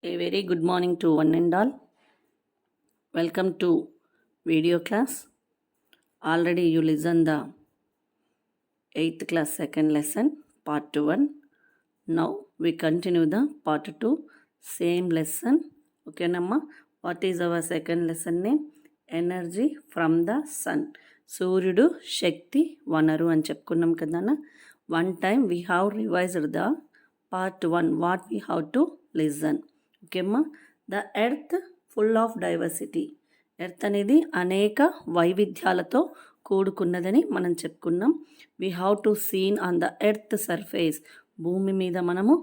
A very good morning to one and all. Welcome to video class. Already you listened the 8th class second lesson part 1. Now we continue the part 2 same lesson. Okay namma, what is our second lesson name? Energy from the sun. సూర్యుడు శక్తి వనరు అని చెప్పుకున్నాం కదా. One time we have revised the part 1 what we have to listen. Okay అమ్మా, the earth full of diversity. Earth అనేది అనేక వైవిధ్యాలతో కూడుకున్నదని మనం చెప్పుకున్నాం. We have to seen on the earth surface. భూమి మీద మనము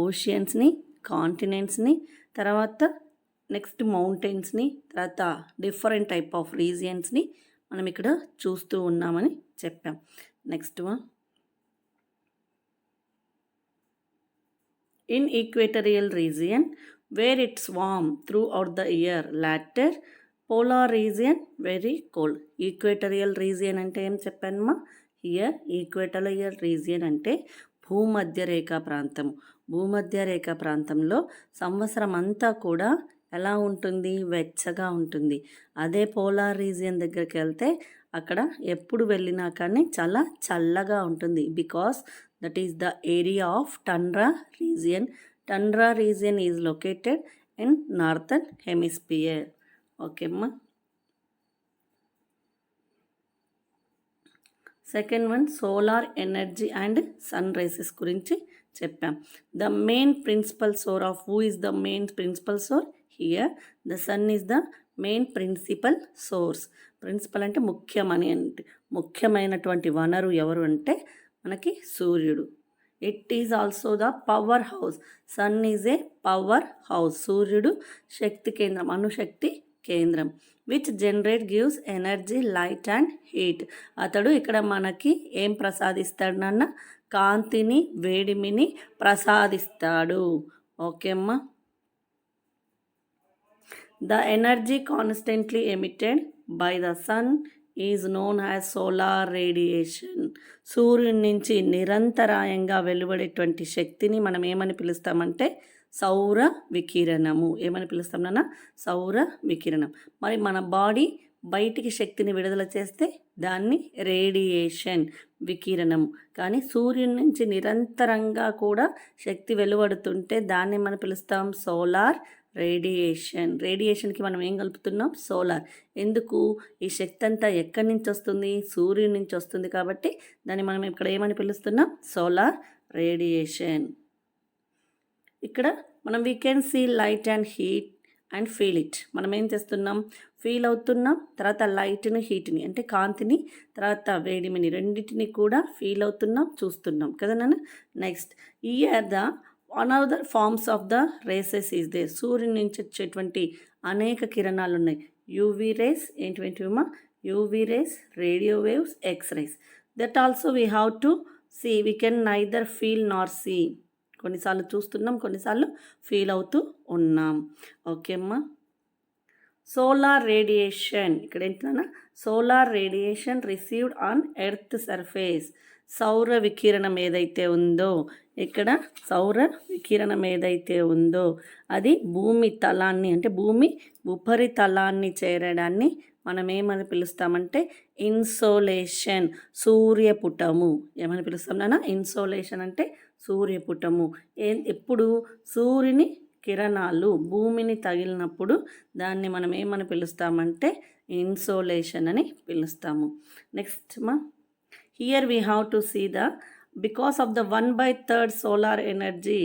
ఓషియన్స్ని, కాంటినెంట్స్ని, తర్వాత నెక్స్ట్ మౌంటైన్స్ని, తర్వాత డిఫరెంట్ టైప్ ఆఫ్ రీజియన్స్ని మనం ఇక్కడ చూస్తూ ఉన్నామని చెప్పాం. Next one, in equatorial region where it's warm throughout the year, latter polar region very cold. Equatorial region అంటే ఏం చెప్పానమ్మా? హియర్ ఈక్వేటరియల్ రీజియన్ అంటే భూమధ్య రేఖా ప్రాంతం. భూమధ్య రేఖా ప్రాంతంలో సంవత్సరం అంతా కూడా ఎలా ఉంటుంది? వెచ్చగా ఉంటుంది. అదే పోలార్ రీజియన్ దగ్గరికి వెళ్తే అక్కడ ఎప్పుడు వెళ్ళినా కానీ చాలా చల్లగా ఉంటుంది. Because that is the area of tundra region. Tundra region is located in northern hemisphere. Okay ma. Second one, solar energy and sun rays గురించి చెప్పాం. The main principal source of who is the main principal source? Here the sun is the main principal source. Principal అంటే ముఖ్యమైనటువంటి వనరు ఎవరు అంటే మనకి సూర్యుడు. It is also the power house. Sun is a power house. సూర్యుడు శక్తి కేంద్రం, అణుశక్తి కేంద్రం. Which generate gives energy, light and heat. అతడు ఇక్కడ మనకి ఏం ప్రసాదిస్తాడు నాన్న? కాంతిని, వేడిమిని ప్రసాదిస్తాడు. ఓకే అమ్మా. The energy constantly emitted by the sun is known as solar radiation. సూర్యుడి నుంచి నిరంతరాయంగా వెలువడేటువంటి శక్తిని మనం ఏమని పిలుస్తామంటే సౌర వికిరణము. ఏమని పిలుస్తాం నాన్న? సౌర వికిరణం. మరి మన బాడీ బయటికి శక్తిని విడుదల చేస్తే దాన్ని రేడియేషన్, వికిరణం. కానీ సూర్యుడి నుంచి నిరంతరంగా కూడా శక్తి వెలువడుతుంటే దాన్ని మనం పిలుస్తాం సోలార్ రేడియేషన్. రేడియేషన్కి మనం ఏం కలుపుతున్నాం? సోలార్. ఎందుకు? ఈ శక్తి అంతా ఎక్కడి నుంచి వస్తుంది? సూర్యుడి నుంచి వస్తుంది. కాబట్టి దాన్ని మనం ఇక్కడ ఏమని పిలుస్తున్నాం? Solar radiation. ఇక్కడ మనం we can see light and heat and feel it. మనం ఏం చేస్తున్నాం? ఫీల్ అవుతున్నాం. తర్వాత లైట్ని, హీట్ని అంటే కాంతిని, తర్వాత వేడిమిని రెండింటిని కూడా ఫీల్ అవుతున్నాం, చూస్తున్నాం కదా నాన్న. Next, year the another forms of the rays is there. సూర్యుని నుంచి వచ్చేటువంటి అనేక కిరణాలు ఉన్నాయి. యూవీ రేస్, ఏంటివేంటివమ్మా? UV rays, radio waves, X rays. That also we have to see. We can neither feel nor see. కొన్నిసార్లు చూస్తున్నాం, కొన్నిసార్లు ఫీల్ అవుతూ ఉన్నాం. ఓకే అమ్మా. సోలార్ రేడియేషన్ ఇక్కడ ఏంటన్నా? Solar radiation received on earth surface. సౌర వికిరణం ఏదైతే ఉందో, ఇక్కడ సౌర వికిరణం ఏదైతే ఉందో అది భూమి తలాన్ని అంటే భూమి ఉపరితలాన్ని చేరడాన్ని మనం ఏమని పిలుస్తామంటే ఇన్సోలేషన్, సూర్యపుటము. ఏమని పిలుస్తాం నాన్న? ఇన్సోలేషన్ అంటే సూర్యపుటము. ఎప్పుడు సూర్యుని కిరణాలు భూమిని తగిలినప్పుడు దాన్ని మనం ఏమని పిలుస్తామంటే ఇన్సోలేషన్ అని పిలుస్తాము. నెక్స్ట్ మా, here we have to see the because of the 1/3 solar energy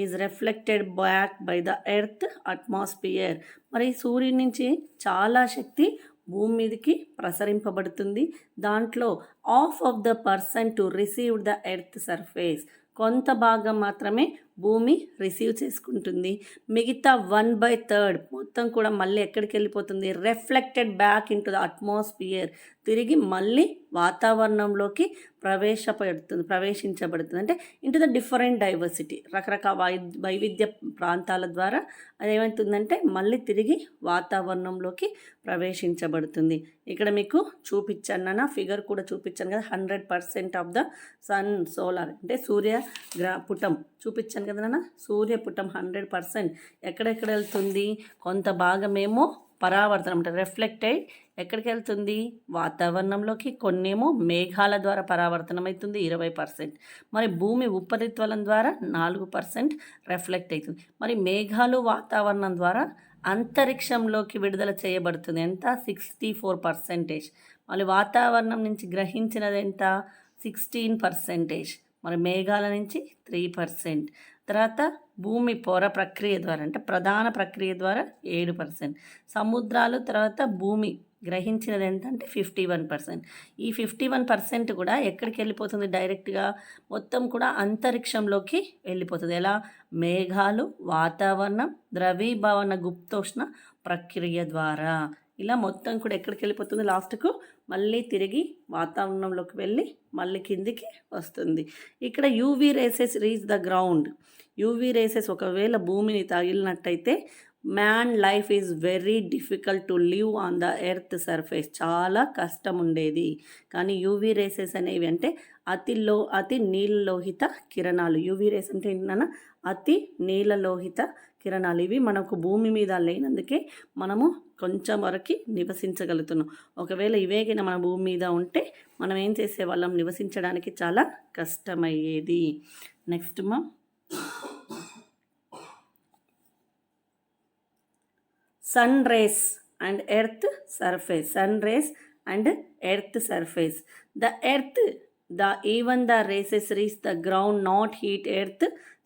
is reflected back by the earth atmosphere. మరి సూర్యుడి నుంచి చాలా శక్తి భూమి మీదకి ప్రసరింపబడుతుంది. దాంట్లో ½ to receive the earth surface. కొంత భాగం మాత్రమే భూమి రిసీవ్ చేసుకుంటుంది. మిగతా 1/3 మొత్తం కూడా మళ్ళీ ఎక్కడికి వెళ్ళిపోతుంది? Reflected back in to the atmosphere. తిరిగి మళ్ళీ వాతావరణంలోకి ప్రవేశించబడుతుంది. అంటే ఇంటూ ద డిఫరెంట్ డైవర్సిటీ, రకరకాల వైవిధ్య ప్రాంతాల ద్వారా అదేమవుతుందంటే మళ్ళీ తిరిగి వాతావరణంలోకి ప్రవేశించబడుతుంది. ఇక్కడ మీకు చూపించాను ఫిగర్ కూడా చూపించాను కదా, 100% ఆఫ్ ద సన్ సోలార్ అంటే పుటం చూపించాను కదా నాన్న. సూర్యపుటం 100% ఎక్కడెక్కడ వెళ్తుంది, కొంత భాగమేమో పరావర్తనం అంటే రిఫ్లెక్టెడ్ ఎక్కడికి వెళ్తుంది, వాతావరణంలోకి, కొన్నేమో మేఘాల ద్వారా పరావర్తనం అవుతుంది 20%, మరి భూమి ఉపరితలం ద్వారా 4% రిఫ్లెక్ట్ అవుతుంది. మరి మేఘాలు వాతావరణం ద్వారా అంతరిక్షంలోకి విడుదల చేయబడుతుంది ఎంత, 64%. మళ్ళీ వాతావరణం నుంచి గ్రహించినది ఎంత, 16%. మరి మేఘాల నుంచి 3%. తర్వాత భూమి పొర ప్రక్రియ ద్వారా అంటే ప్రధాన ప్రక్రియ ద్వారా 7%. సముద్రాలు తర్వాత భూమి గ్రహించినది ఎంత అంటే 51%. ఈ 51% కూడా ఎక్కడికి వెళ్ళిపోతుంది, డైరెక్ట్గా మొత్తం కూడా అంతరిక్షంలోకి వెళ్ళిపోతుంది. ఎలా, మేఘాలు, వాతావరణం, ద్రవీభవన గుప్తోష్ణ ప్రక్రియ ద్వారా ఇలా మొత్తం కూడా ఎక్కడికి వెళ్ళిపోతుంది, లాస్ట్కు మళ్ళీ తిరిగి వాతావరణంలోకి వెళ్ళి మళ్ళీ కిందికి వస్తుంది. ఇక్కడ UV rays reach the ground. UV rays ఒకవేళ భూమిని తగిలినట్టయితే man life is very difficult to live on the earth surface, చాలా కష్టం ఉండేది. కానీ యూవీ రేసెస్ అనేవి అంటే అతి నీలలోహిత కిరణాలు. యూవీ రేస్ అంటే ఏంటన్నా, అతి నీలలోహిత కిరణాలు. ఇవి మనకు భూమి మీద లేనందుకే మనము కొంచెం వరకు నివసించగలుగుతున్నాం. ఒకవేళ ఇవేగిన మన భూమి మీద ఉంటే మనం ఏం చేసేవాళ్ళం, నివసించడానికి చాలా కష్టమయ్యేది. Next sun rays and earth surface. Sun rays and earth surface. Even the rays reach the ground not heat earth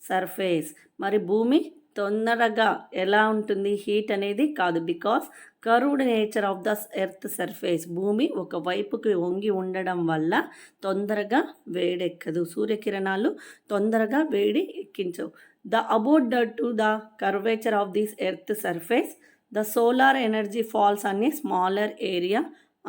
surface. మరి భూమి తొందరగా ఎలా ఉంటుంది, హీట్ అనేది కాదు. Because curved nature of the earth surface. భూమి ఒక వైపుకి వంగి ఉండడం వల్ల తొందరగా వేడెక్కదు, సూర్యకిరణాలు తొందరగా వేడి ఎక్కించవు. About the curvature of this earth surface the solar energy falls on a smaller area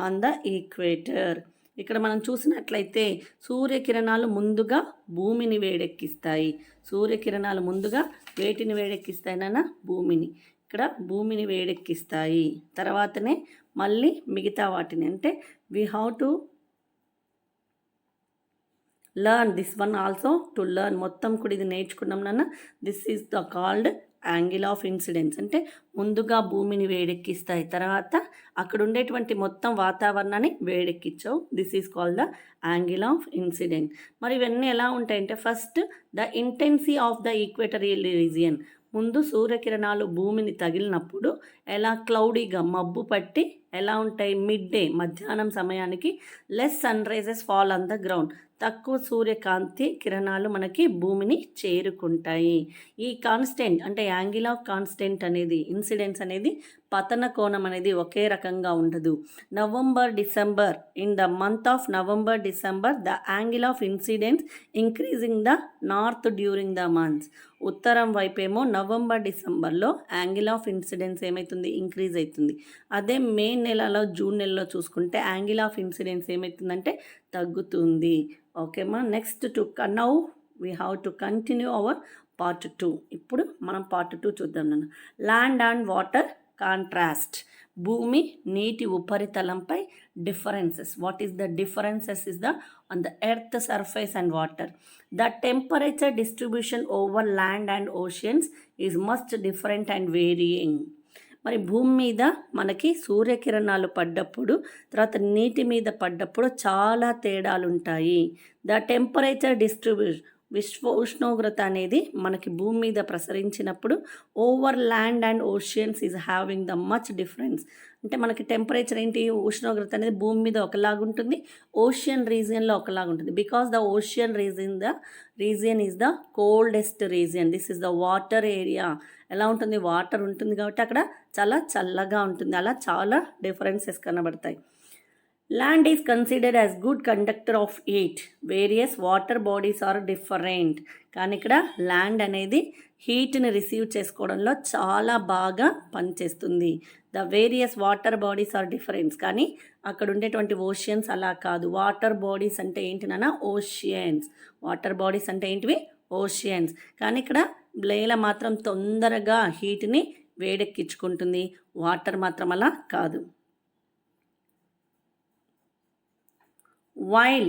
on the equator. ఇక్కడ మనం చూసినట్లయితే సూర్యకిరణాలు ముందుగా భూమిని వేడెక్కిస్తాయి. సూర్యకిరణాలు ముందుగా వేటిని వేడెక్కిస్తాయి నాన్న, భూమిని. ఇక్కడ భూమిని వేడెక్కిస్తాయి, తర్వాతనే మళ్ళీ మిగతా వాటిని. అంటే we have to learn this one also to learn. మొత్తం కూడా ఇది నేర్చుకున్నాం నాన్న. This is the called angle of incidence. అంటే ముందుగా భూమిని వేడెక్కిస్తాయి, తర్వాత అక్కడ ఉండేటువంటి మొత్తం వాతావరణాన్ని వేడెక్కించవు. This is called the angle of incident. మరి ఇవన్నీ ఎలా ఉంటాయంటే, first the intensity of the equatorial region. ముందు సూర్యకిరణాలు భూమిని తగిలినప్పుడు ఎలా క్లౌడీగా మబ్బు పట్టి ఎలా ఉంటాయి, మిడ్ డే మధ్యాహ్నం సమయానికి less sun rises fall on the ground. తక్కువ సూర్యకాంతి కిరణాలు మనకి భూమిని చేరుకుంటాయి. ఈ కాన్స్టెంట్ అంటే యాంగిల్ ఆఫ్ కాన్స్టెంట్ అనేది, ఇన్సిడెన్స్ అనేది, పతన కోణం అనేది ఒకే రకంగా ఉండదు. December in the month of December the angle of incidence increasing the north during the months. ఉత్తరం వైపేమో డిసెంబర్లో యాంగిల్ ఆఫ్ ఇన్సిడెన్స్ ఏమవుతుంది, ఇంక్రీజ్ అవుతుంది. అదే మే నెలలో, జూన్ నెలలో చూసుకుంటే యాంగిల్ ఆఫ్ ఇన్సిడెన్స్ ఏమవుతుందంటే తగ్గుతుంది. ఓకేమా. Next now we have to continue our part 2. ఇప్పుడు మనం పార్ట్ 2 చూద్దాం నాన్న. Land and water contrast. భూమి నీటి ఉపరితలంపై differences. What is the differences is the on the earth surface and water. The temperature distribution over land and oceans is must different and varying. మరి భూమి మీద మనకి సూర్యకిరణాలు పడ్డప్పుడు, తర్వాత నీటి మీద పడ్డప్పుడు చాలా తేడాలు ఉంటాయి. ద టెంపరేచర్ ఉష్ణోగ్రత అనేది మనకి భూమి మీద ప్రసరించినప్పుడు over land and oceans is having the much difference. అంటే మనకి టెంపరేచర్ ఏంటి, ఉష్ణోగ్రత అనేది భూమి మీద ఒకలాగుంటుంది, ఓషియన్ రీజియన్లో ఒకలాగుంటుంది. Because the ocean region is the coldest region. This is the water area. ఎలా ఉంటుంది, వాటర్ ఉంటుంది కాబట్టి అక్కడ చాలా చల్లగా ఉంటుంది. అలా చాలా డిఫరెన్సెస్ కనబడతాయి. Land is considered as good conductor of heat. Various water bodies are different. కానీ ఇక్కడ ల్యాండ్ అనేది హీట్ని రిసీవ్ చేసుకోవడంలో చాలా బాగా పనిచేస్తుంది. The various water bodies are differents, కానీ అక్కడ ఉండేటువంటి ఓషియన్స్ అలా కాదు. వాటర్ బాడీస్ అంటే ఏంటి నాన్న? ఓషియన్స్. వాటర్ బాడీస్ అంటే ఏంటివి? ఓషియన్స్. కానీ ఇక్కడ నేల మాత్రం తొందరగా హీట్ని వేడెక్కించుకుంటుంది, వాటర్ మాత్రం అలా కాదు. While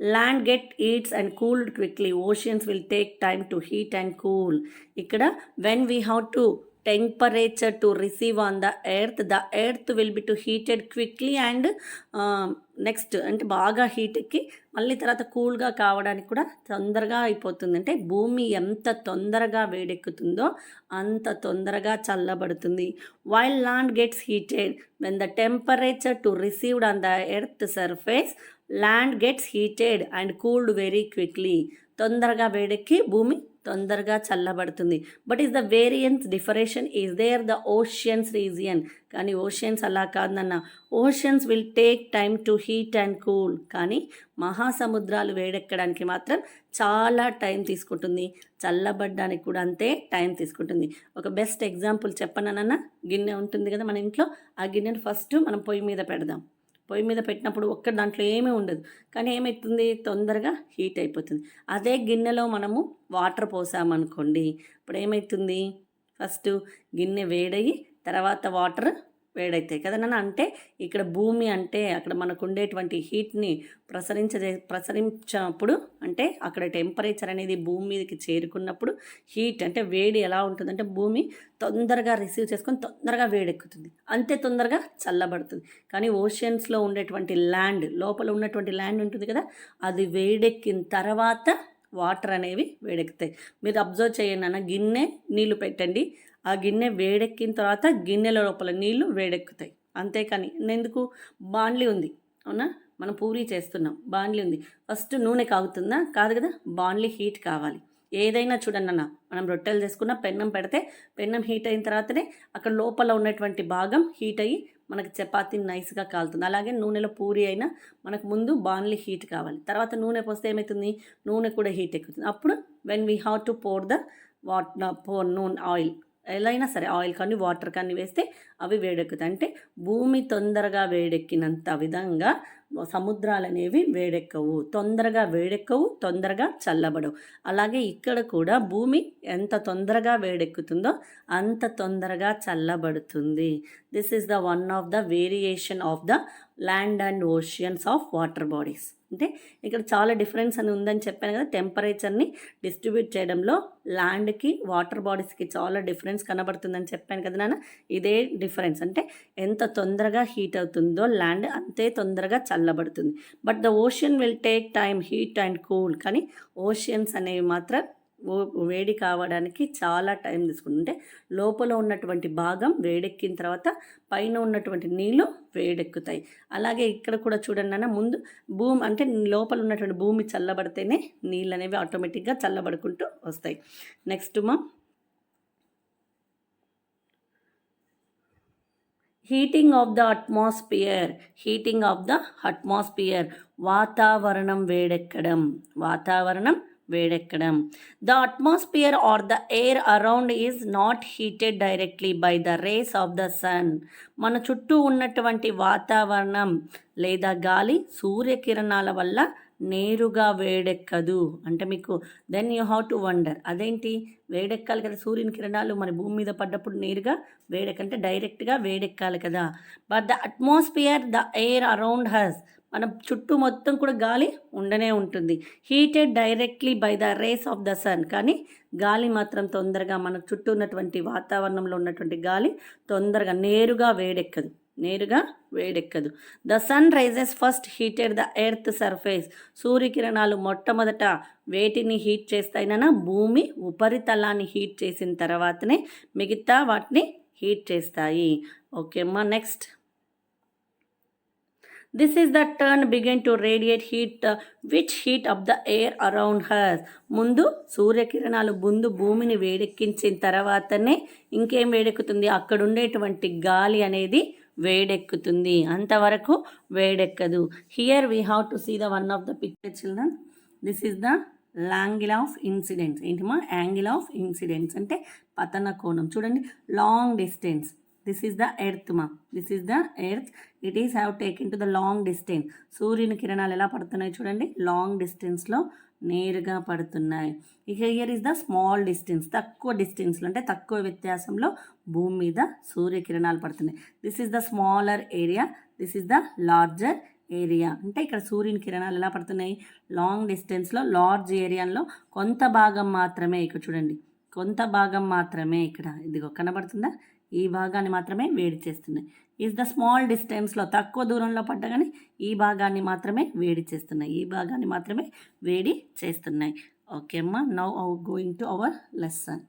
land get heats and cooled quickly, oceans will take time to heat and cool. ఇక్కడ when we have to temperature to receive on the earth will be to heated quickly and next అంటే బాగా heat ఎక్కి మళ్ళీ తర్వాత కూల్గా కావడానికి కూడా తొందరగా అయిపోతుంది. అంటే భూమి ఎంత తొందరగా వేడెక్కుతుందో అంత తొందరగా చల్లబడుతుంది. While land gets heated when the temperature to received on the earth surface, land gets heated and cooled very quickly. తొందరగా వేడెక్కి భూమి తొందరగా చల్లబడుతుంది. But is the variance difference is there the oceans region. కానీ ఓషియన్స్ అలా కాదన్న. Oceans will take time to heat and cool. కానీ మహాసముద్రాలు వేడెక్కడానికి మాత్రం చాలా టైం తీసుకుంటుంది, చల్లబడ్డానికి కూడా అంతే టైం తీసుకుంటుంది. ఒక బెస్ట్ ఎగ్జాంపుల్ చెప్పనన్న, గిన్నె ఉంటుంది కదా మన ఇంట్లో, ఆ గిన్నెను ఫస్ట్ మనం పొయ్యి మీద పెడదాం. పొయ్యి మీద పెట్టినప్పుడు ఒక్క దాంట్లో ఏమీ ఉండదు, కానీ ఏమవుతుంది? తొందరగా హీట్ అయిపోతుంది. అదే గిన్నెలో మనము వాటర్ పోసామనుకోండి, ఇప్పుడు ఏమవుతుంది? ఫస్ట్ గిన్నె వేడయ్యి తర్వాత వాటర్ వేడవుతాయి కదా నాన్న. అంటే ఇక్కడ భూమి అంటే అక్కడ మనకు ఉండేటువంటి హీట్ని ప్రసరించినప్పుడు, అంటే అక్కడ టెంపరేచర్ అనేది భూమి మీదకి చేరుకున్నప్పుడు హీట్ అంటే వేడి ఎలా ఉంటుందంటే భూమి తొందరగా రిసీవ్ చేసుకొని తొందరగా వేడెక్కుతుంది, అంతే తొందరగా చల్లబడుతుంది. కానీ ఓషియన్స్లో ఉండేటువంటి ల్యాండ్, లోపల ఉన్నటువంటి ల్యాండ్ ఉంటుంది కదా, అది వేడెక్కిన తర్వాత వాటర్ అనేవి వేడెక్కుతాయి. మీరు అబ్జర్వ్ చేయండి అన్న, గిన్నె నీళ్లు పెట్టండి, ఆ గిన్నె వేడెక్కిన తర్వాత గిన్నెల లోపల నీళ్లు వేడెక్కుతాయి. అంతేకాని ఎందుకు? బాండ్లీ ఉంది, అవునా? మనం పూరీ చేస్తున్నాం, బాండ్లీ ఉంది. ఫస్ట్ నూనె కాగుతుందా? కాదు కదా, బాండ్లీ హీట్ కావాలి. ఏదైనా చూడండి అన్న, మనం రొట్టెలు చేసుకున్న పెన్నం పెడితే పెన్నం హీట్ అయిన తర్వాతనే అక్కడ లోపల ఉన్నటువంటి భాగం హీట్ అయ్యి మనకు చపాతీ నైస్గా కాలుతుంది. అలాగే నూనెలో పూరి అయినా మనకు ముందు బాండ్లీ హీట్ కావాలి, తర్వాత నూనె పోస్తే ఏమవుతుంది? నూనె కూడా హీట్ ఎక్కుతుంది. అప్పుడు when we have to pour the నూనె ఆయిల్, ఎలా అయినా సరే ఆయిల్ కానీ వాటర్ కానీ వేస్తే అవి వేడెక్కుతాయి. అంటే భూమి తొందరగా వేడెక్కినంత విధంగా సముద్రాలు అనేవి వేడెక్కవు, తొందరగా వేడెక్కవు, తొందరగా చల్లబడవు. అలాగే ఇక్కడ కూడా భూమి ఎంత తొందరగా వేడెక్కుతుందో అంత తొందరగా చల్లబడుతుంది. This is the one of the variation of the land and oceans of water bodies. అంటే ఇక్కడ చాలా డిఫరెన్స్ అని ఉందని చెప్పాను కదా. టెంపరేచర్ని డిస్ట్రిబ్యూట్ చేయడంలో ల్యాండ్కి వాటర్ బాడీస్కి చాలా డిఫరెన్స్ కనబడుతుందని చెప్పాను కదా నాన్న. ఇదే డిఫరెన్స్, అంటే ఎంత తొందరగా హీట్ అవుతుందో ల్యాండ్ అంతే తొందరగా చల్లబడుతుంది. But the ocean will take time heat and cool. కానీ ఓషియన్స్ అనేవి మాత్రం వేడి కావడానికి చాలా టైం తీసుకుంటుంది. అంటే లోపల ఉన్నటువంటి భాగం వేడెక్కిన తర్వాత పైన ఉన్నటువంటి నీళ్ళు వేడెక్కుతాయి. అలాగే ఇక్కడ కూడా చూడండి అన్న, ముందు భూమి అంటే లోపల ఉన్నటువంటి భూమి చల్లబడితేనే నీళ్ళు అనేవి ఆటోమేటిక్గా చల్లబడుకుంటూ వస్తాయి. Next heating of the atmosphere. Heating of the atmosphere, వాతావరణం వేడెక్కడం. వాతావరణం వేడెక్కడం. The atmosphere or the air around is not heated directly by the rays of the sun. మన చుట్టూ ఉన్నటువంటి వాతావరణం లేదా గాలి సూర్యకిరణాల వల్ల నేరుగా వేడెక్కదు. అంటే మీకు then you have to wonder, అదేంటి వేడెక్కాలి కదా, సూర్యుని కిరణాలు మన భూమి మీద పడ్డప్పుడు నేరుగా వేడెక్కంటే డైరెక్ట్గా వేడెక్కాలి కదా. But the atmosphere the air around has, మన చుట్టూ మొత్తం కూడా గాలి ఉండనే ఉంటుంది. Heated directly by the rays of the sun. కానీ గాలి మాత్రం తొందరగా మన చుట్టూ ఉన్నటువంటి వాతావరణంలో ఉన్నటువంటి గాలి తొందరగా నేరుగా వేడెక్కదు, నేరుగా వేడెక్కదు. The sun rises first heated the earth surface. సూర్యకిరణాలు మొట్టమొదట వేటిని హీట్ చేస్తాయినా భూమి ఉపరితలాన్ని హీట్ చేసిన తర్వాతనే మిగతా వాటిని హీట్ చేస్తాయి. ఓకే అమ్మా, next. This is the turn begin to radiate heat, which heat up the air around her. ముందు సూర్యకిరణాలు ముందు భూమిని వేడెక్కించిన తర్వాతనే ఇంకేం వేడెక్కుతుంది? అక్కడ ఉండేటువంటి గాలి అనేది వేడెక్కుతుంది, అంతవరకు వేడెక్కదు. Here we have to see the one of the picture children. This is the angle of incidence. ఏంటిమా? యాంగిల్ ఆఫ్ ఇన్సిడెన్స్ అంటే పతన కోణం. చూడండి, long distance. This is the earth మా, this is the earth. It is have taken to the long distance. సూర్యుని కిరణాలు ఎలా పడుతున్నాయి చూడండి, లాంగ్ డిస్టెన్స్లో నేరుగా పడుతున్నాయి. ఇక here is the small distance, తక్కువ డిస్టెన్స్లో అంటే తక్కువ వ్యత్యాసంలో భూమి మీద సూర్యకిరణాలు పడుతున్నాయి. This is the smaller area, this is the larger area. అంటే ఇక్కడ సూర్యుని కిరణాలు ఎలా పడుతున్నాయి, లాంగ్ డిస్టెన్స్లో లార్జ్ ఏరియాలో కొంత భాగం మాత్రమే. ఇక్కడ చూడండి, కొంత భాగం మాత్రమే ఇక్కడ ఇదిగో కనబడుతుందా, ఈ భాగాన్ని మాత్రమే వేడి చేస్తున్నాయి. ఈజ్ ద స్మాల్ డిస్టెన్స్లో తక్కువ దూరంలో పడ్డా కానీ ఈ భాగాన్ని మాత్రమే వేడి చేస్తున్నాయి, ఈ భాగాన్ని మాత్రమే వేడి చేస్తున్నాయి. ఓకే అమ్మా, now going to our lesson.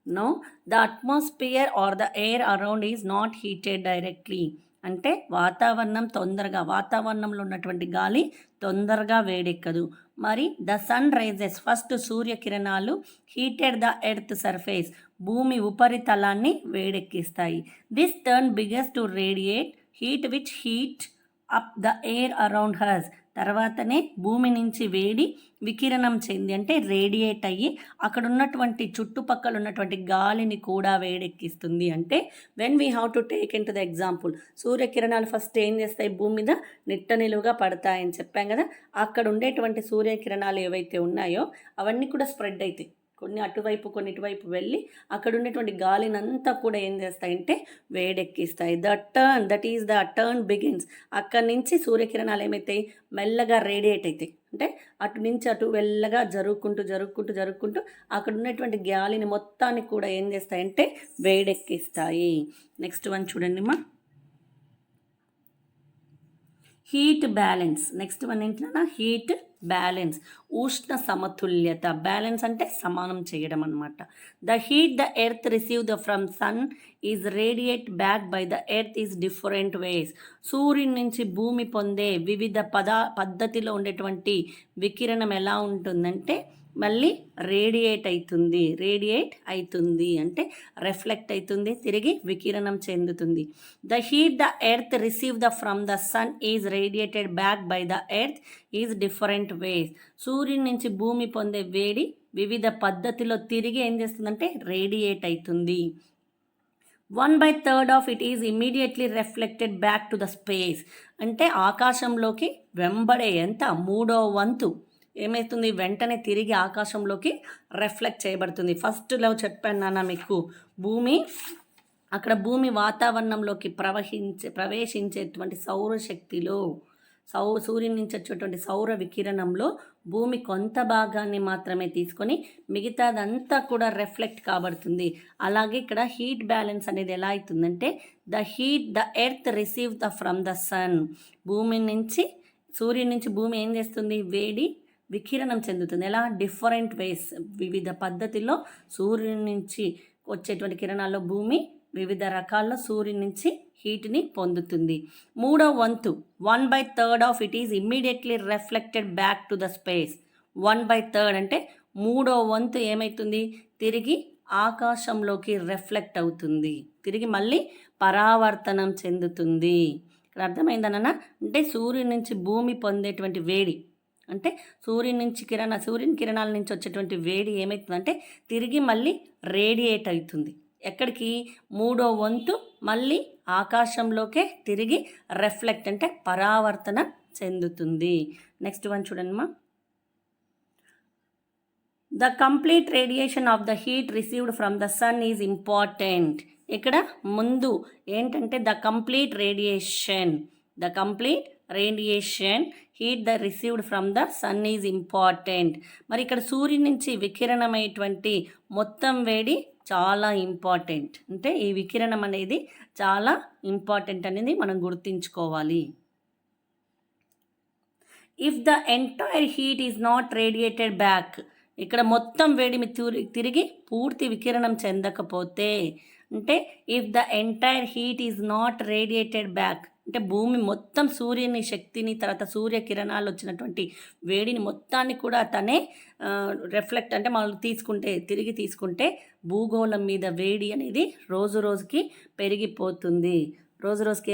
No the atmosphere or the air around is not heated directly. అంటే వాతావరణంలో ఉన్నటువంటి గాలి తొందరగా వేడెక్కదు. మరి ద సన్ రైజెస్, ఫస్ట్ సూర్యకిరణాలు హీటెడ్ ద ఎర్త్ సర్ఫేస్, భూమి ఉపరితలాన్ని వేడెక్కిస్తాయి. This turn begins to radiate heat which heat up the air around hers. తర్వాతనే భూమి నుంచి వేడి వికిరణం చెంది అంటే రేడియేట్ అయ్యి అక్కడ ఉన్నటువంటి చుట్టుపక్కల ఉన్నటువంటి గాలిని కూడా వేడెక్కిస్తుంది. అంటే when we have to take in to the example, సూర్యకిరణాలు ఫస్ట్ ఏం చేస్తాయి, భూమి మీద నిట్ట నిలువుగా పడతాయని చెప్పాం కదా. అక్కడ ఉండేటువంటి సూర్యకిరణాలు ఏవైతే ఉన్నాయో అవన్నీ కూడా స్ప్రెడ్ అవుతాయి, కొన్ని అటువైపు కొన్ని ఇటువైపు వెళ్ళి అక్కడ ఉన్నటువంటి గాలినంతా కూడా ఏం చేస్తాయంటే వేడెక్కిస్తాయి. That is the turn begins. అక్కడి నుంచి సూర్యకిరణాలు ఏమవుతాయి, మెల్లగా రేడియేట్ అవుతాయి. అంటే అటు నుంచి అటు వెళ్ళగా జరుపుకుంటూ అక్కడ ఉన్నటువంటి గాలిని మొత్తాన్ని కూడా ఏం చేస్తాయంటే వేడెక్కిస్తాయి. నెక్స్ట్ వన్ చూడండి మా, హీట్ బ్యాలెన్స్. నెక్స్ట్ వన్ ఏంటన్నా, హీట్ బ్యాలెన్స్, ఉష్ణ సమతుల్యత. బ్యాలెన్స్ అంటే సమానం చేయడం అనమాట. The heat the earth receive the from sun is radiate back by the earth is different ways. సూర్యుని నుంచి భూమి పొందే వివిధ పద్ధతిలో ఉండేటువంటి వికిరణం ఎలా ఉంటుందంటే మళ్ళీ రేడియేట్ అవుతుంది అంటే రిఫ్లెక్ట్ అవుతుంది, తిరిగి వికిరణం చెందుతుంది. The heat the earth receive the from the sun is radiated back by the earth is different ways. సూర్యుని నుంచి భూమి పొందే వేడి వివిధ పద్ధతిలో తిరిగి ఏం చేస్తుందంటే రేడియేట్ అవుతుంది. 1/3 of it is immediately reflected back to the space. అంటే ఆకాశంలోకి వెంబడే ఎంత 1/3 ఏమవుతుంది, వెంటనే తిరిగి ఆకాశంలోకి రిఫ్లెక్ట్ చేయబడుతుంది. ఫస్ట్లో చెప్పాను నాన్న మీకు, భూమి వాతావరణంలోకి ప్రవేశించేటువంటి సౌరశక్తిలో సూర్యుని నుంచి వచ్చేటువంటి సౌర వికిరణంలో భూమి కొంత భాగాన్ని మాత్రమే తీసుకొని మిగతాదంతా కూడా రిఫ్లెక్ట్ కాబడుతుంది. అలాగే ఇక్కడ హీట్ బ్యాలెన్స్ అనేది ఎలా అవుతుందంటే the earth receive the from the sun. సూర్యుని నుంచి భూమి ఏం చేస్తుంది, వేడి వికిరణం చెందుతుంది. ఎలా, డిఫరెంట్ వేస్, వివిధ పద్ధతిలో సూర్యుని నుంచి వచ్చేటువంటి కిరణాల్లో భూమి వివిధ రకాల్లో సూర్యుని నుంచి హీట్ని పొందుతుంది. 1/3 of it is immediately reflected back to the space. 1/3 అంటే 1/3 ఏమవుతుంది, తిరిగి ఆకాశంలోకి రిఫ్లెక్ట్ అవుతుంది, తిరిగి మళ్ళీ పరావర్తనం చెందుతుంది. ఇక్కడ అర్థమైందన్న, అంటే సూర్యుని నుంచి భూమి పొందేటువంటి వేడి అంటే సూర్యుని కిరణాల నుంచి వచ్చేటువంటి వేడి ఏమవుతుందంటే తిరిగి మళ్ళీ రేడియేట్ అవుతుంది. ఎక్కడికి, 1/3 మళ్ళీ ఆకాశంలోకే తిరిగి రిఫ్లెక్ట్ అంటే పరావర్తన చెందుతుంది. నెక్స్ట్ వన్ చూడండి మా, the complete radiation of the heat received from the sun is important. ఇక్కడ ముందు ఏంటంటే the complete radiation heat the received from the sun is important. మరి ఇక్కడ సూర్యుని నుంచి వికిరణమైనటువంటి మొత్తం వేడి చాలా ఇంపార్టెంట్. అంటే ఈ వికిరణం అనేది చాలా ఇంపార్టెంట్ అనేది మనం గుర్తుంచుకోవాలి. If the entire heat is not radiated back, ఇక్కడ మొత్తం వేడిమి తిరిగి పూర్తి వికిరణం చెందకపోతే, అంటే if the entire heat is not radiated back అంటే భూమి మొత్తం సూర్యుని శక్తిని తర్వాత సూర్యకిరణాలు వచ్చినటువంటి వేడిని మొత్తాన్ని కూడా తనే రిఫ్లెక్ట్ అంటే మనం తిరిగి తీసుకుంటే భూగోళం మీద వేడి అనేది రోజు రోజుకి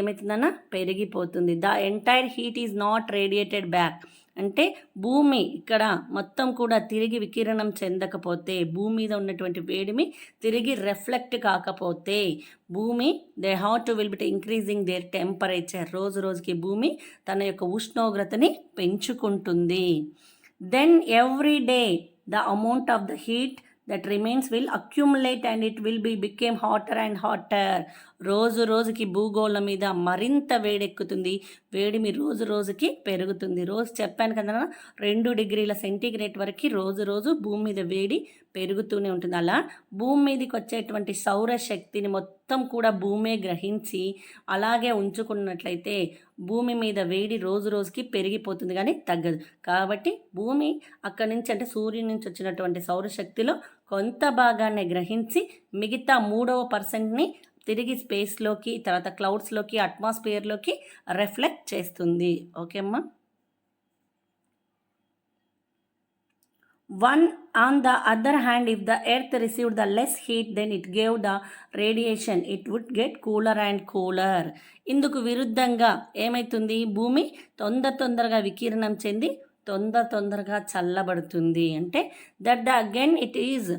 ఏమవుతుందన్న పెరిగిపోతుంది. The entire heat is not radiated back అంటే భూమి ఇక్కడ మొత్తం కూడా తిరిగి వికిరణం చెందకపోతే, భూమి మీద ఉన్నటువంటి వేడిమి తిరిగి రిఫ్లెక్ట్ కాకపోతే భూమి they have to will be increasing their temperature, రోజు రోజుకి భూమి తన యొక్క ఉష్ణోగ్రతని పెంచుకుంటుంది. Then every day the amount of the heat that remains will accumulate and it will be became hotter and hotter. రోజు రోజుకి భూగోళం మీద మరింత వేడెక్కుతుంది, వేడిమి రోజు రోజుకి పెరుగుతుంది. రోజు చెప్పాను కదా 2 డిగ్రీల సెంటీగ్రేడ్ వరకు రోజు రోజు భూమి మీద వేడి పెరుగుతూనే ఉంటుంది. అలా భూమి మీదకి వచ్చేటువంటి సౌరశక్తిని మొత్తం కూడా భూమే గ్రహించి అలాగే ఉంచుకున్నట్లయితే భూమి మీద వేడి రోజు రోజుకి పెరిగిపోతుంది కానీ తగ్గదు. కాబట్టి భూమి అక్కడి నుంచి అంటే సూర్యుని నుంచి వచ్చినటువంటి సౌరశక్తిలో కొంత భాగాన్ని గ్రహించి మిగతా 3% తిరిగి స్పేస్లోకి, తర్వాత క్లౌడ్స్లోకి, అట్మాస్ఫియర్లోకి రిఫ్లెక్ట్ చేస్తుంది. ఓకే అమ్మా. On the other hand, if the earth received the less heat then it gave the radiation, it would get cooler and cooler. ఇందుకు విరుద్ధంగా ఏమవుతుంది, భూమి తొందరగా వికిరణం చెంది తొందరగా చల్లబడుతుంది. అంటే that the again it is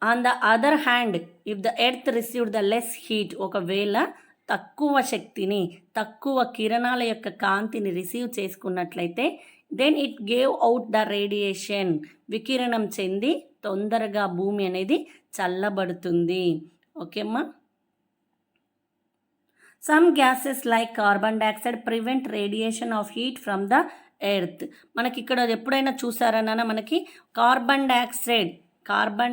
on the other hand if the earth received the less heat, ఒకవేళ తక్కువ శక్తిని, తక్కువ కిరణాల యొక్క కాంతిని రిసీవ్ చేసుకున్నట్లయితే then it gave out the radiation, వికిరణం చెంది తొందరగా భూమి అనేది చల్లబడుతుంది. ఓకేమ్మా. Some gases like carbon dioxide prevent radiation of heat from the earth. మనకి ఇక్కడ ఎప్పుడైనా చూసారన్నా మనకి కార్బన్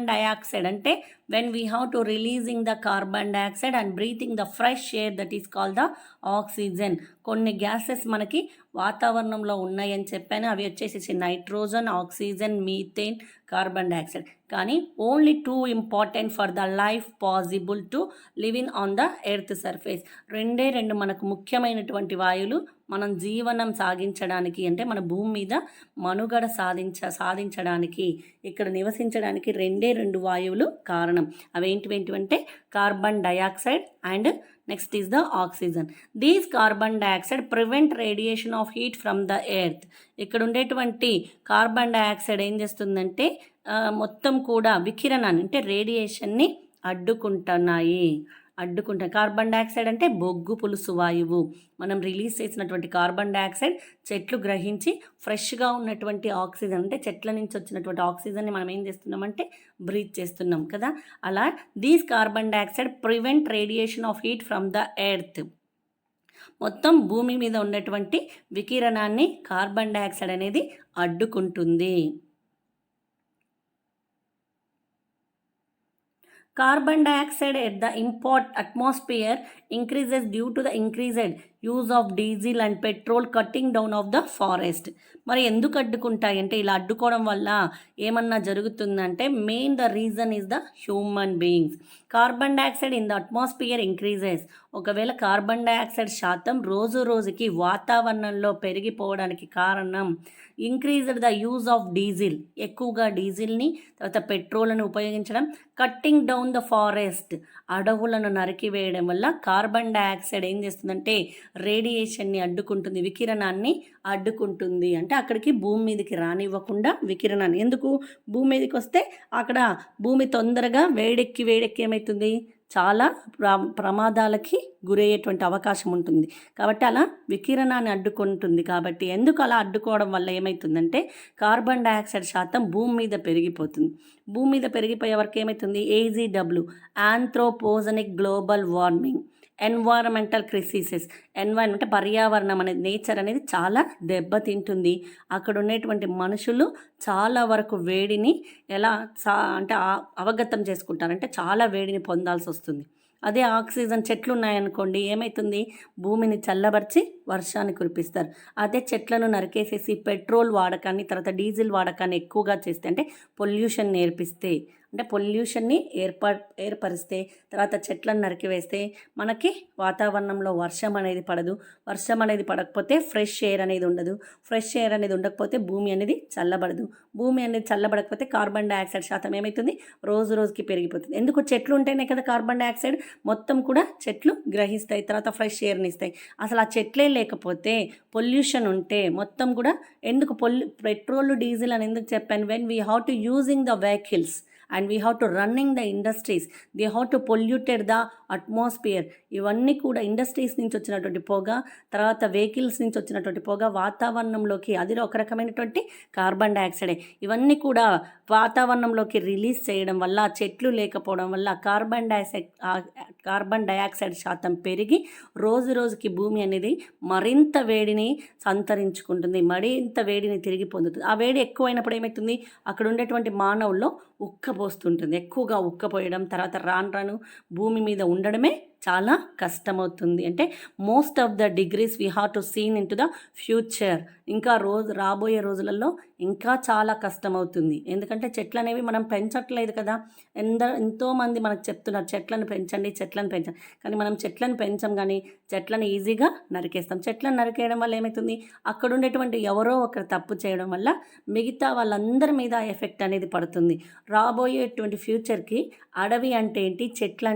డైఆక్సైడ్ అంటే when we have to releasing the carbon dioxide and breathing the fresh air that is called the oxygen. కొన్ని gases మనకి వాతావరణంలో ఉన్నాయని చెప్పాను, అవి వచ్చేసి nitrogen, oxygen, methane, carbon dioxide. కానీ only 2 important for the life possible to living on the earth surface. 2 మనకు ముఖ్యమైనటువంటి వాయువులు మనం జీవనం సాగించడానికి, అంటే మన భూమి మీద మనుగడ సాధించడానికి, ఇక్కడ నివసించడానికి 2 వాయువులు కారణం. అవేంటివంటే carbon dioxide and next is the oxygen. These carbon dioxide prevent radiation of heat from the earth. ఇక్కడ ఉండేటువంటి కార్బన్ డైఆక్సైడ్ ఏం చేస్తుందంటే మొత్తం కూడా వికిరణాన్ని అంటే రేడియేషన్ని అడ్డుకుంటాయి. కార్బన్ డైఆక్సైడ్ అంటే బొగ్గు పులుసు వాయువు. మనం రిలీజ్ చేసినటువంటి కార్బన్ డైఆక్సైడ్ చెట్లు గ్రహించి ఫ్రెష్గా ఉన్నటువంటి ఆక్సిజన్ అంటే చెట్ల నుంచి వచ్చినటువంటి ఆక్సిజన్ని మనం ఏం చేస్తున్నామంటే బ్రీత్ చేస్తున్నాం కదా. అలా these carbon dioxide prevent radiation of heat from the earth. మొత్తం భూమి మీద ఉన్నటువంటి వికిరణాన్ని కార్బన్ డైఆక్సైడ్ అనేది అడ్డుకుంటుంది. Carbon dioxide at the atmosphere increases due to the increased use of diesel and petrol cutting down of the forest. మరి ఎందుకు అడ్డుకుంటాయి అంటే ఇలా అడ్డుకోవడం వల్ల ఏమన్నా జరుగుతుందంటే main the reason is the human beings. Carbon dioxide in the atmosphere increases. ఒకవేళ carbon dioxide శాతం రోజు రోజుకి వాతావరణంలో పెరిగిపోవడానికి కారణం increased the use of diesel, ఎక్కువగా డీజిల్ని తర్వాత పెట్రోల్ని ఉపయోగించడం, కట్టింగ్ డౌన్ ద ఫారెస్ట్, అడవులను నరికివేయడం వల్ల కార్బన్ డైఆక్సైడ్ ఏం చేస్తుందంటే రేడియేషన్ని అడ్డుకుంటుంది, వికిరణాన్ని అడ్డుకుంటుంది. అంటే అక్కడికి భూమి మీదకి రానివ్వకుండా వికిరణాన్ని, ఎందుకు భూమి మీదకి వస్తే అక్కడ భూమి తొందరగా వేడెక్కి ఏమవుతుంది, చాలా ప్రమాదాలకి గురయ్యేటువంటి అవకాశం ఉంటుంది. కాబట్టి అలా వికిరణాన్ని అడ్డుకుంటుంది. కాబట్టి ఎందుకు అలా అడ్డుకోవడం వల్ల ఏమవుతుందంటే కార్బన్ డైఆక్సైడ్ శాతం భూమి మీద పెరిగిపోతుంది. భూమి మీద పెరిగిపోయే వరకు ఏమవుతుంది, AGW anthropogenic global warming, environmental crises, environment పర్యావరణం అనేది, నేచర్ అనేది చాలా దెబ్బతింటుంది. అక్కడ ఉండేటువంటి మనుషులు చాలా వరకు వేడిని ఎలా అంటే అవగతం చేసుకుంటారంటే చాలా వేడిని పొందాల్సి వస్తుంది. అదే ఆక్సిజన్ చెట్లు ఉన్నాయనుకోండి ఏమవుతుంది, భూమిని చల్లబరిచి వర్షాన్ని కురిపిస్తారు. అదే చెట్లను నరికేసేసి పెట్రోల్ వాడకాన్ని తర్వాత డీజిల్ వాడకాన్ని ఎక్కువగా చేస్తే అంటే పొల్యూషన్ నేర్పిస్తే అంటే పొల్యూషన్ని ఏర్పరిస్తే, తర్వాత చెట్లను నరికివేస్తే మనకి వాతావరణంలో వర్షం అనేది పడదు. వర్షం అనేది పడకపోతే ఫ్రెష్ ఎయిర్ అనేది ఉండదు. ఫ్రెష్ ఎయిర్ అనేది ఉండకపోతే భూమి అనేది చల్లబడదు. భూమి అనేది చల్లబడకపోతే కార్బన్ డైఆక్సైడ్ శాతం ఏమవుతుంది, రోజు రోజుకి పెరిగిపోతుంది. ఎందుకు, చెట్లు ఉంటేనే కదా కార్బన్ డైఆక్సైడ్ మొత్తం కూడా చెట్లు గ్రహిస్తాయి, తర్వాత ఫ్రెష్ ఎయిర్ని ఇస్తాయి. అసలు ఆ చెట్లే లేకపోతే, పొల్యూషన్ ఉంటే మొత్తం కూడా ఎందుకు పెట్రోల్ డీజిల్ అని ఎందుకు చెప్పాను, when we have to using the vehicles and we have to running the industries, they have to polluted the atmosphere. ఇవన్నీ కూడా ఇండస్ట్రీస్ నుంచి వచ్చినటువంటి పొగ, తర్వాత వెహికల్స్ నుంచి వచ్చినటువంటి పొగ వాతావరణంలోకి, అది ఒక రకమైనటువంటి కార్బన్ డైఆక్సైడే. ఇవన్నీ కూడా వాతావరణంలోకి రిలీజ్ చేయడం వల్ల, చెట్లు లేకపోవడం వల్ల కార్బన్ డైఆక్సైడ్ శాతం పెరిగి రోజు రోజుకి భూమి అనేది మరింత వేడిని సంతరించుకుంటుంది, మరింత వేడిని తిరిగి పొందుతుంది. ఆ వేడి ఎక్కువైనప్పుడు ఏమవుతుంది, అక్కడ ఉండేటువంటి మానవుల్లో ఉక్కపోస్తుంటుంది. ఎక్కువగా ఉక్కపోయడం, తర్వాత రాను భూమి మీద ఉండడమే చాలా కష్టమవుతుంది. అంటే most of the degrees we have to seen in to the future. ఇంకా రాబోయే రోజులలో ఇంకా చాలా కష్టమవుతుంది. ఎందుకంటే చెట్లు అనేవి మనం పెంచట్లేదు కదా. ఎంతోమంది మనకు చెప్తున్నారు చెట్లను పెంచండి, చెట్లను పెంచండి, కానీ మనం చెట్లను పెంచం, కానీ చెట్లను ఈజీగా నరికేస్తాం. చెట్లను నరికేయడం వల్ల ఏమవుతుంది, అక్కడ ఉండేటువంటి ఎవరో ఒకరు తప్పు చేయడం వల్ల మిగతా వాళ్ళందరి మీద ఎఫెక్ట్ అనేది పడుతుంది. రాబోయేటువంటి ఫ్యూచర్కి అడవి అంటే ఏంటి, చెట్లు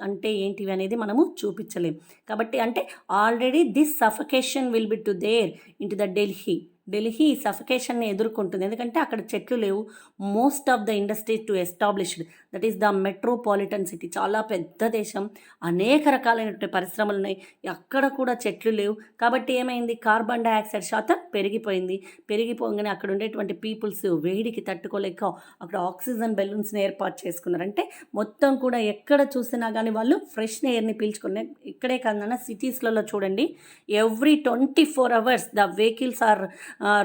అంటే ఏంటివి అనేది మనము చూపించలేం. కాబట్టి అంటే already this suffocation will be to there in to the Delhi సఫకేషన్ని ఎదుర్కొంటుంది. ఎందుకంటే అక్కడ చెట్లు లేవు. Most of the industries to established, that is the metropolitan city, చాలా పెద్ద దేశం, అనేక రకాలైనటువంటి పరిశ్రమలు ఉన్నాయి, అక్కడ కూడా చెట్లు లేవు. కాబట్టి ఏమైంది, కార్బన్ డైఆక్సైడ్ శాతం పెరిగిపోగానే అక్కడ ఉండేటువంటి పీపుల్స్ వేడికి తట్టుకోలేక అక్కడ ఆక్సిజన్ బెలూన్స్ని ఏర్పాటు చేసుకున్నారు. అంటే మొత్తం కూడా ఎక్కడ చూసినా కానీ వాళ్ళు ఫ్రెష్ ఎయిర్ని పీల్చుకున్నారు. ఇక్కడే కాదన్నా సిటీస్లలో చూడండి, every 24 hours the vehicles are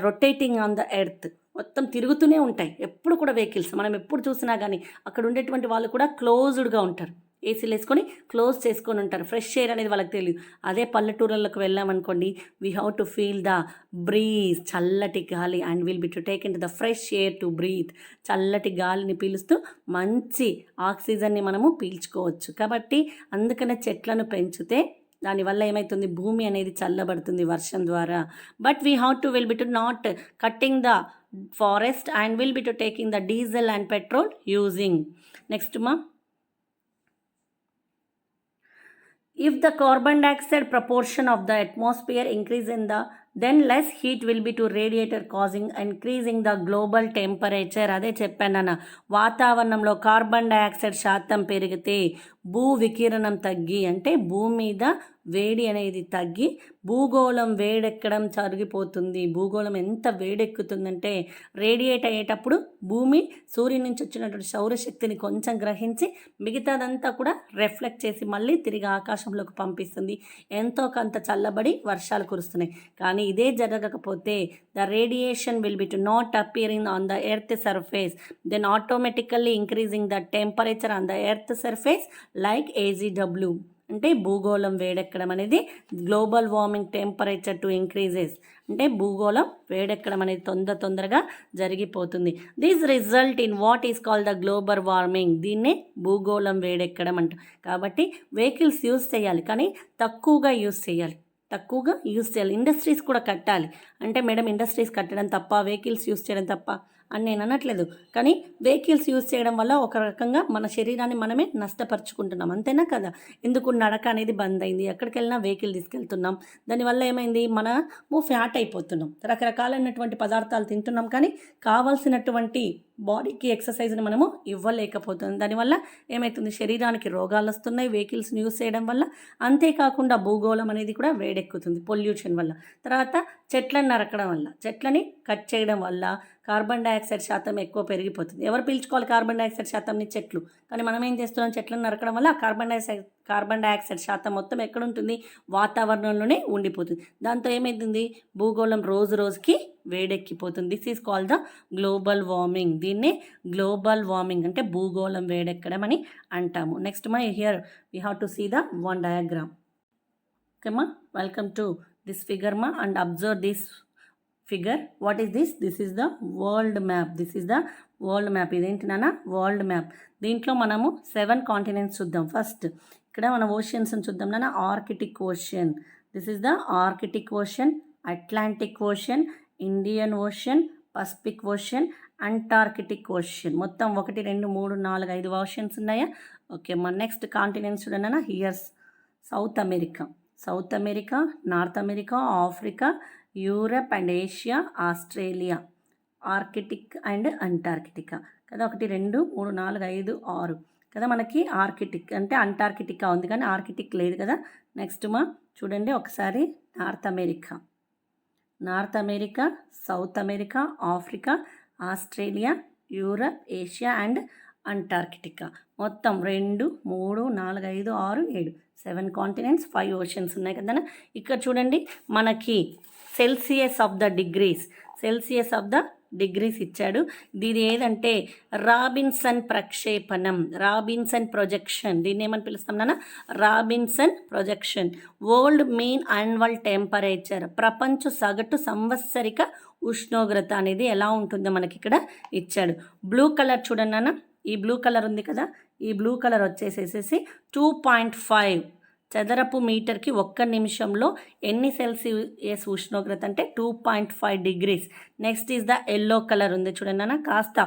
rotating on the earth. మొత్తం తిరుగుతూనే ఉంటాయి ఎప్పుడు కూడా వెహికల్స్. మనం ఎప్పుడు చూసినా కానీ అక్కడ ఉండేటువంటి వాళ్ళు కూడా క్లోజ్డ్గా ఉంటారు, ఏసీలు వేసుకొని క్లోజ్ చేసుకొని ఉంటారు. ఫ్రెష్ ఎయిర్ అనేది వాళ్ళకి తెలియదు. అదే పల్లెటూళ్ళకు వెళ్ళామనుకోండి, we have to feel the breeze, చల్లటి గాలి, and will be to take in to the fresh air to breathe. చల్లటి గాలిని పీలుస్తూ మంచి ఆక్సిజన్ని మనము పీల్చుకోవచ్చు. కాబట్టి అందుకనే చెట్లను పెంచితే దానివల్ల ఏమవుతుంది, భూమి అనేది చల్లబడుతుంది వర్షం ద్వారా. But we have to will be to not cutting the forest and will be to taking the diesel and petrol using. Next if the carbon dioxide proportion of the atmosphere increase then less heat will be to radiator causing increasing the global temperature. అదే చెప్పానన్న, వాతావరణంలో carbon dioxide శాతం పెరిగితే భూ వికిరణం తగ్గి, అంటే భూమి మీద వేడి అనేది తగ్గి భూగోళం వేడెక్కడం జరిగిపోతుంది. భూగోళం ఎంత వేడెక్కుతుందంటే రేడియేట్ అయ్యేటప్పుడు భూమి సూర్యుని నుంచి వచ్చినటువంటి సౌరశక్తిని కొంచెం గ్రహించి మిగతాదంతా కూడా రిఫ్లెక్ట్ చేసి మళ్ళీ తిరిగి ఆకాశంలోకి పంపిస్తుంది. ఎంతో కొంత చల్లబడి వర్షాలు కురుస్తున్నాయి. కానీ ఇదే జరగకపోతే the radiation will be to not appearing on the earth surface, then automatically increasing the temperature on the earth surface like AGW. అంటే భూగోళం వేడెక్కడం అనేది global warming temperature to increases, అంటే భూగోళం వేడెక్కడం అనేది తొందరగా జరిగిపోతుంది. This result in what is called the global warming. దీన్నే భూగోళం వేడెక్కడం అంట. కాబట్టి వెహికల్స్ యూజ్ చేయాలి, కానీ తక్కువగా యూజ్ చేయాలి. ఇండస్ట్రీస్ కూడా కట్టాలి. అంటే మేడం ఇండస్ట్రీస్ కట్టడం తప్ప, వెహికల్స్ యూజ్ చేయడం తప్ప అని నేను అనట్లేదు. కానీ వెహికల్స్ యూజ్ చేయడం వల్ల ఒక రకంగా మన శరీరాన్ని మనమే నష్టపరుచుకుంటున్నాం, అంతేనా కదా. ఎందుకు, నడక అనేది బంద్ అయింది, ఎక్కడికి వెళ్ళినా వెహికల్ తీసుకెళ్తున్నాం. దానివల్ల ఏమైంది, మనము ఫ్యాట్ అయిపోతున్నాం, రకరకాలైనటువంటి పదార్థాలు తింటున్నాం, కానీ కావాల్సినటువంటి బాడీకి ఎక్సర్సైజ్ని మనము ఇవ్వలేకపోతుంది. దానివల్ల ఏమవుతుంది, శరీరానికి రోగాలు వస్తున్నాయి వెహికల్స్ని యూజ్ చేయడం వల్ల. అంతేకాకుండా భూగోళం అనేది కూడా వేడెక్కుతుంది పొల్యూషన్ వల్ల. తర్వాత చెట్లను నరకడం వల్ల, చెట్లని కట్ చేయడం వల్ల కార్బన్ డైఆక్సైడ్ శాతం ఎక్కువ పెరిగిపోతుంది. ఎవరు పీల్చుకోవాలి కార్బన్ డైఆక్సైడ్ శాతంని? చెట్లు. కానీ మనం ఏం చేస్తున్నాం, చెట్లను నరకడం వల్ల కార్బన్ డైఆక్సైడ్ శాతం మొత్తం ఎక్కడుంటుంది, వాతావరణంలోనే ఉండిపోతుంది. దాంతో ఏమవుతుంది, భూగోళం రోజు రోజుకి వేడెక్కిపోతుంది. This is called the global warming. దీన్నే గ్లోబల్ వార్మింగ్ అంటే భూగోళం వేడెక్కడం అని అంటాము. Next here we have to see the one diagram. ఓకేమ్మా, welcome to this figure and observe this figure. What is this? This is the world map. This is the world map. ఇదేంటి నాన్న? World map. దీంట్లో మనము 7 continents చూద్దాం. First ఇక్కడ మన ఓషియన్స్ని చూద్దాం నాన్న. Arctic ocean, this is the Arctic ocean, Atlantic ocean, Indian ocean, Pacific ocean, Antarctic ocean. మొత్తం 1 2 3 4 5 ఓషన్స్ ఉన్నాయా? ఓకే మన నెక్స్ట్ కాంటినెంట్స్ చూడండి. Here's south America, south America, north America, Africa, Europe and Asia, Australia, Arctic and Antarctica కదా. 1 2 3 4 5 6 కదా. మనకి Arctic అంటే Antarctica ఉంది కానీ ఆర్కిటిక్ లేదు కదా. నెక్స్ట్ చూడండి ఒకసారి north America, north America, south America, Africa, Australia, Europe, Asia and Antarctica. మొత్తం 2 3 4 5 6 7 7 కాంటినెంట్స్ 5 ఓషన్స్ ఉన్నాయి కదా. ఇక్కడ చూడండి మనకి Celsius of the degrees, Celsius of the degrees ఇచ్చాడు. ఇది ఏదంటే రాబిన్సన్ ప్రక్షేపణం, రాబిన్సన్ ప్రొజెక్షన్. దీన్ని ఏమని పిలుస్తాం నాన్న? Robinson projection. World mean annual temperature, ప్రపంచ సగటు సంవత్సరిక ఉష్ణోగ్రత అనేది ఎలా ఉంటుందో మనకి ఇక్కడ ఇచ్చాడు. బ్లూ కలర్ చూడండి నాన్న, ఈ బ్లూ కలర్ ఉంది కదా, ఈ బ్లూ కలర్ వచ్చేసేసి 2.5 చదరపు మీటర్కి 1 నిమిషంలో ఎన్ని సెల్సియస్ ఉష్ణోగ్రత అంటే 2.5 degrees. Next is the yellow colour ఉంది చూడండి నాన్న, కాస్త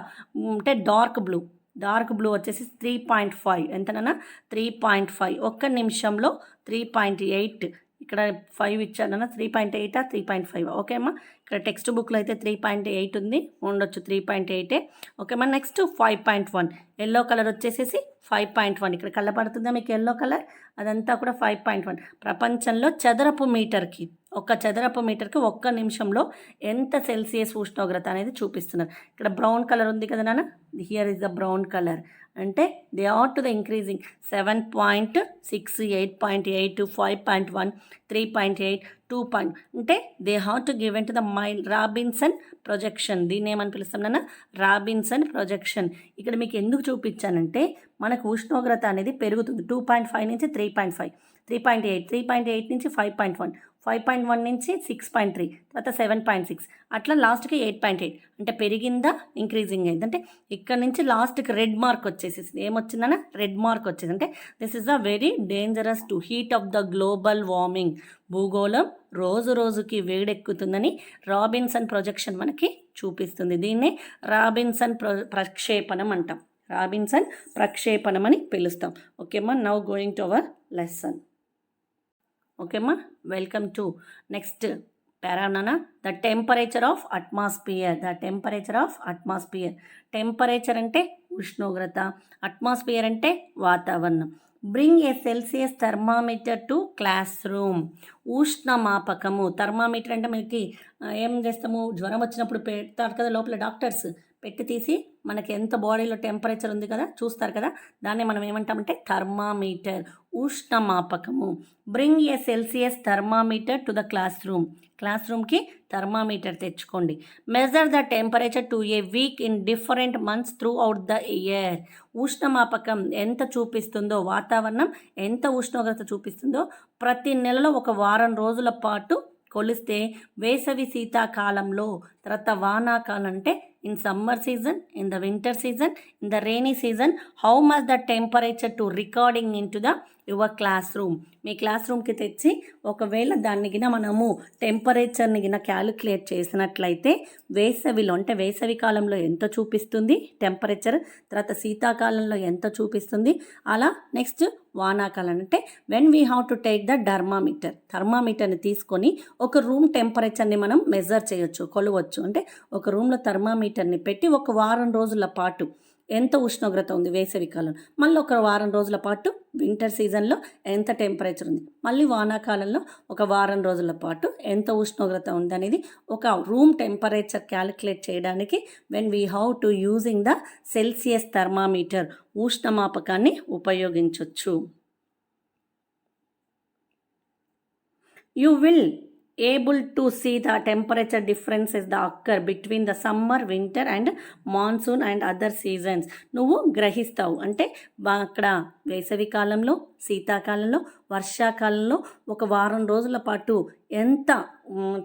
అంటే డార్క్ బ్లూ, డార్క్ బ్లూ వచ్చేసి 3.5 ఎంతనన్నా 3.5 1 నిమిషంలో 3.8. ఇక్కడ 5 ఇచ్చాడన్నా 3.8 3.5 ఓకే అమ్మా. ఇక్కడ టెక్స్ట్ బుక్లో అయితే 3.8 ఉంది, ఉండొచ్చు 3.8. ఓకే అమ్మా. నెక్స్ట్ 5.1 ఎల్లో కలర్ వచ్చేసేసి 5.1. ఇక్కడ కళ్ళపడుతుందా మీకు ఎల్లో కలర్? అదంతా కూడా 5.1. ప్రపంచంలో చదరపు మీటర్కి, 1 చదరపు మీటర్కి 1 నిమిషంలో ఎంత సెల్సియస్ ఉష్ణోగ్రత అనేది చూపిస్తున్నారు. ఇక్కడ బ్రౌన్ కలర్ ఉంది కదా నాన్న, here is the brown colour. అంటే they are to the increasing 7.6 8.8 5.1 3.8 2. అంటే they have to given to the Robinson projection. దీన్ని ఏమని పిలుస్తాం నాన్న? Robinson projection. ఇక్కడ మీకు ఎందుకు చూపించానంటే మనకు ఉష్ణోగ్రత అనేది పెరుగుతుంది. 2.5 నుంచి 3.5, 3.8, 3.8 నుంచి 5.1, 5.1 నుంచి 6.3, తర్వాత 7.6, అట్లా లాస్ట్కి 8.8. అంటే పెరిగిందా ఇంక్రీజింగ్ అయింది. అంటే ఇక్కడ నుంచి లాస్ట్కి రెడ్ మార్క్ వచ్చేసేసింది. ఏమొచ్చిందన్న? రెడ్ మార్క్ వచ్చేసి. అంటే this is a very dangerous to heat of the global warming. భూగోళం రోజు రోజుకి వేడెక్కుతుందని రాబిన్సన్ ప్రొజెక్షన్ మనకి చూపిస్తుంది. దీన్నే రాబిన్సన్ ప్రక్షేపణం అంటాం. రాబిన్సన్ ప్రక్షేపణం అని పిలుస్తాం. ఓకేమ్మా, now going to our lesson. ఓకేమ్మా, వెల్కమ్ టు నెక్స్ట్ పారానానా. The temperature of atmosphere, the temperature of atmosphere. Temperature అంటే ఉష్ణోగ్రత, అట్మాస్ఫియర్ అంటే వాతావరణం. Bring a Celsius thermometer to class room. ఉష్ణమాపకము. థర్మామీటర్ అంటే మనకి ఏం చేస్తాము, జ్వరం వచ్చినప్పుడు పెడతారు కదా లోపల డాక్టర్స్, పెట్టి తీసి మనకి ఎంత బాడీలో టెంపరేచర్ ఉంది కదా చూస్తారు కదా, దాన్ని మనం ఏమంటామంటే థర్మామీటర్, ఉష్ణమాపకము. Bring a Celsius thermometer to the class room. Class రూమ్కి థర్మామీటర్ తెచ్చుకోండి. Measure the temperature to a week in different months throughout the year. ఉష్ణమాపకం ఎంత చూపిస్తుందో, వాతావరణం ఎంత ఉష్ణోగ్రత చూపిస్తుందో ప్రతి నెలలో 1 వారం రోజుల పాటు కొలిస్తే వేసవి శీతాకాలంలో, తర్వాత వానాకాలం అంటే in summer season, in the winter season, in the rainy season, how much the temperature to recording into the your classroom. Me class రూమ్కి తెచ్చి ఒకవేళ దాన్ని గిన మనము టెంపరేచర్ని గిన క్యాలిక్యులేట్ చేసినట్లయితే వేసవిలో అంటే వేసవి కాలంలో ఎంత చూపిస్తుంది టెంపరేచర్, తర్వాత శీతాకాలంలో ఎంత చూపిస్తుంది, అలా నెక్స్ట్ వానాకాలం అంటే when we have to take the థర్మామీటర్ని తీసుకొని ఒక రూమ్ టెంపరేచర్ని మనం మెజర్ చేయొచ్చు, కొలవచ్చు. అంటే ఒక రూమ్లో థర్మామీటర్ని పెట్టి 1 వారం రోజుల పాటు ఎంత ఉష్ణోగ్రత ఉంది వేసవి కాలం, మళ్ళీ 1 వారం రోజుల పాటు వింటర్ సీజన్లో ఎంత టెంపరేచర్ ఉంది, మళ్ళీ వానాకాలంలో 1 వారం రోజుల పాటు ఎంత ఉష్ణోగ్రత ఉంది అనేది ఒక రూమ్ టెంపరేచర్ క్యాలిక్యులేట్ చేయడానికి when we have to using the Celsius thermometer, ఉష్ణమాపకాన్ని ఉపయోగించవచ్చు. You will able to see the temperature differences that occur between the summer, winter and monsoon and other seasons. నువ్వు గ్రహిస్తావు. అంటే అక్కడ వేసవి కాలంలో, శీతాకాలంలో, వర్షాకాలంలో 1 వారం రోజుల పాటు ఎంత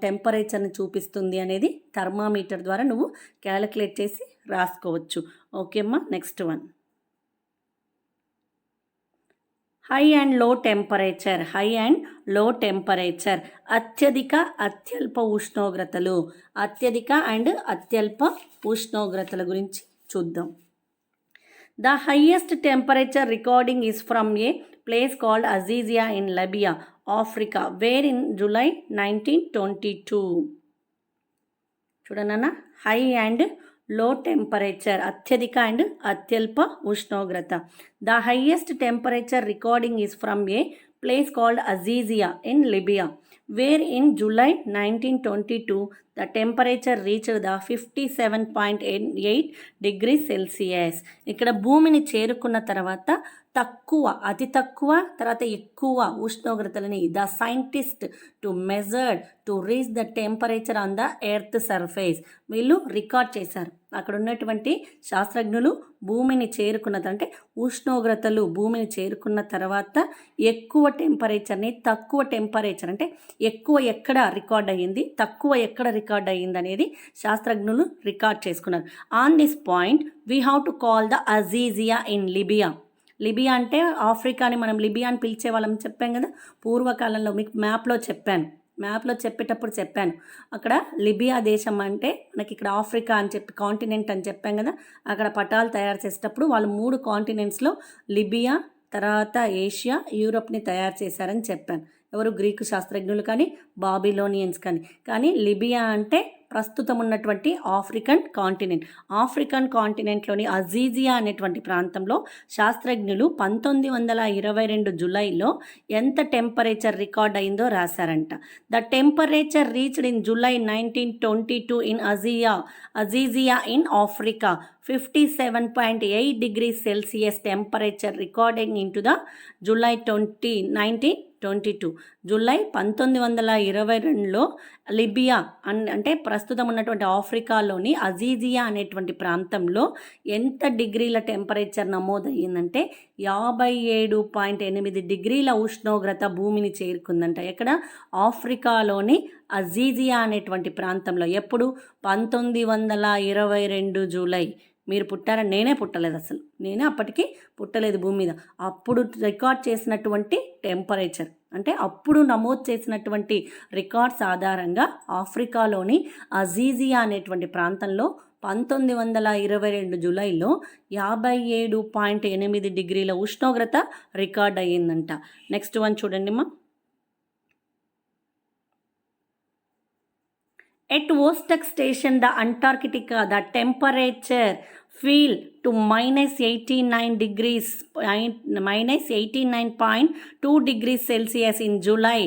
టెంపరేచర్ని చూపిస్తుంది అనేది థర్మామీటర్ ద్వారా నువ్వు క్యాలిక్యులేట్ చేసి రాసుకోవచ్చు. ఓకే అమ్మా. Next one, high and low temperature. High and low temperature, అత్యధిక అత్యల్ప ఉష్ణోగ్రతలు. అత్యధిక అండ్ అత్యల్ప ఉష్ణోగ్రతల గురించి చూద్దాం. The highest temperature recording is from a place called Azizia in Libya, Africa, where in July 1922. చూడనన్నా, హై అండ్ లో టెంపరేచర్, అత్యధిక అండ్ అత్యల్ప ఉష్ణోగ్రత. The highest temperature recording is from a place called Aziziya in Libya, where in July 1922 the temperature reached the 57.8 degrees Celsius. ఇక్కడ భూమిని చేరుకున్న తర్వాత తక్కువ, అతి తక్కువ, తర్వాత ఎక్కువ ఉష్ణోగ్రతలని the scientist to measured to reach the temperature on the earth surface, వీళ్ళు రికార్డ్ చేశారు. అక్కడ ఉన్నటువంటి శాస్త్రజ్ఞులు భూమిని చేరుకున్నదంటే ఉష్ణోగ్రతలు భూమిని చేరుకున్న తర్వాత ఎక్కువ టెంపరేచర్ని, తక్కువ టెంపరేచర్ అంటే ఎక్కువ ఎక్కడ రికార్డ్ అయ్యింది, తక్కువ ఎక్కడ రికార్డ్ అయ్యింది అనేది శాస్త్రజ్ఞులు రికార్డ్ చేసుకున్నారు. On this point we have to call the Aziziya in Libya. Libya అంటే ఆఫ్రికాని మనం లిబియా అని పిలిచే వాళ్ళని చెప్పాం కదా పూర్వకాలంలో. మీకు మ్యాప్లో చెప్పేటప్పుడు చెప్పాను. అక్కడ లిబియా దేశం అంటే మనకి ఇక్కడ ఆఫ్రికా అని చెప్పి కాంటినెంట్ అని చెప్పాం కదా. అక్కడ పటాలు తయారు చేసేటప్పుడు వాళ్ళు 3 కాంటినెంట్స్లో లిబియా, తర్వాత ఏషియా, యూరోప్ని తయారు చేశారని చెప్పాను. ఎవరు? గ్రీకు శాస్త్రజ్ఞులు కానీ బాబిలోనియన్స్ కానీ లిబియా అంటే ప్రస్తుతం ఉన్నటువంటి ఆఫ్రికన్ కాంటినెంట్లోని అజీజియా అనేటువంటి ప్రాంతంలో శాస్త్రజ్ఞులు 1922 జూలైలో ఎంత టెంపరేచర్ రికార్డ్ అయిందో రాశారంట. The temperature reached in July 1922 in Aziziya in Africa 57.8 degrees Celsius temperature recording in to the July 1922. July 1922లో లిబియా అంటే ప్రస్తుతం ఉన్నటువంటి ఆఫ్రికాలోని అజీజియా అనేటువంటి ప్రాంతంలో ఎంత డిగ్రీల టెంపరేచర్ నమోదయ్యిందంటే 57.8 డిగ్రీల ఉష్ణోగ్రత భూమిని చేరుకుందంట. ఎక్కడ? ఆఫ్రికాలోని అజీజియా అనేటువంటి ప్రాంతంలో. ఎప్పుడు? 1922 జూలై. మీరు పుట్టారా? నేనే పుట్టలేదు, అసలు నేనే అప్పటికి పుట్టలేదు భూమి మీద. అప్పుడు రికార్డ్ చేసినటువంటి టెంపరేచర్ అంటే అప్పుడు నమోదు చేసినటువంటి రికార్డ్స్ ఆధారంగా ఆఫ్రికాలోని అజీజియా అనేటువంటి ప్రాంతంలో 1922 జూలైలో 57.8 డిగ్రీల ఉష్ణోగ్రత రికార్డ్ అయ్యిందంట. నెక్స్ట్ వన్ చూడండి మా. At Vostok Station, the Antarctica, the temperature fell to -89.2 degrees Celsius in July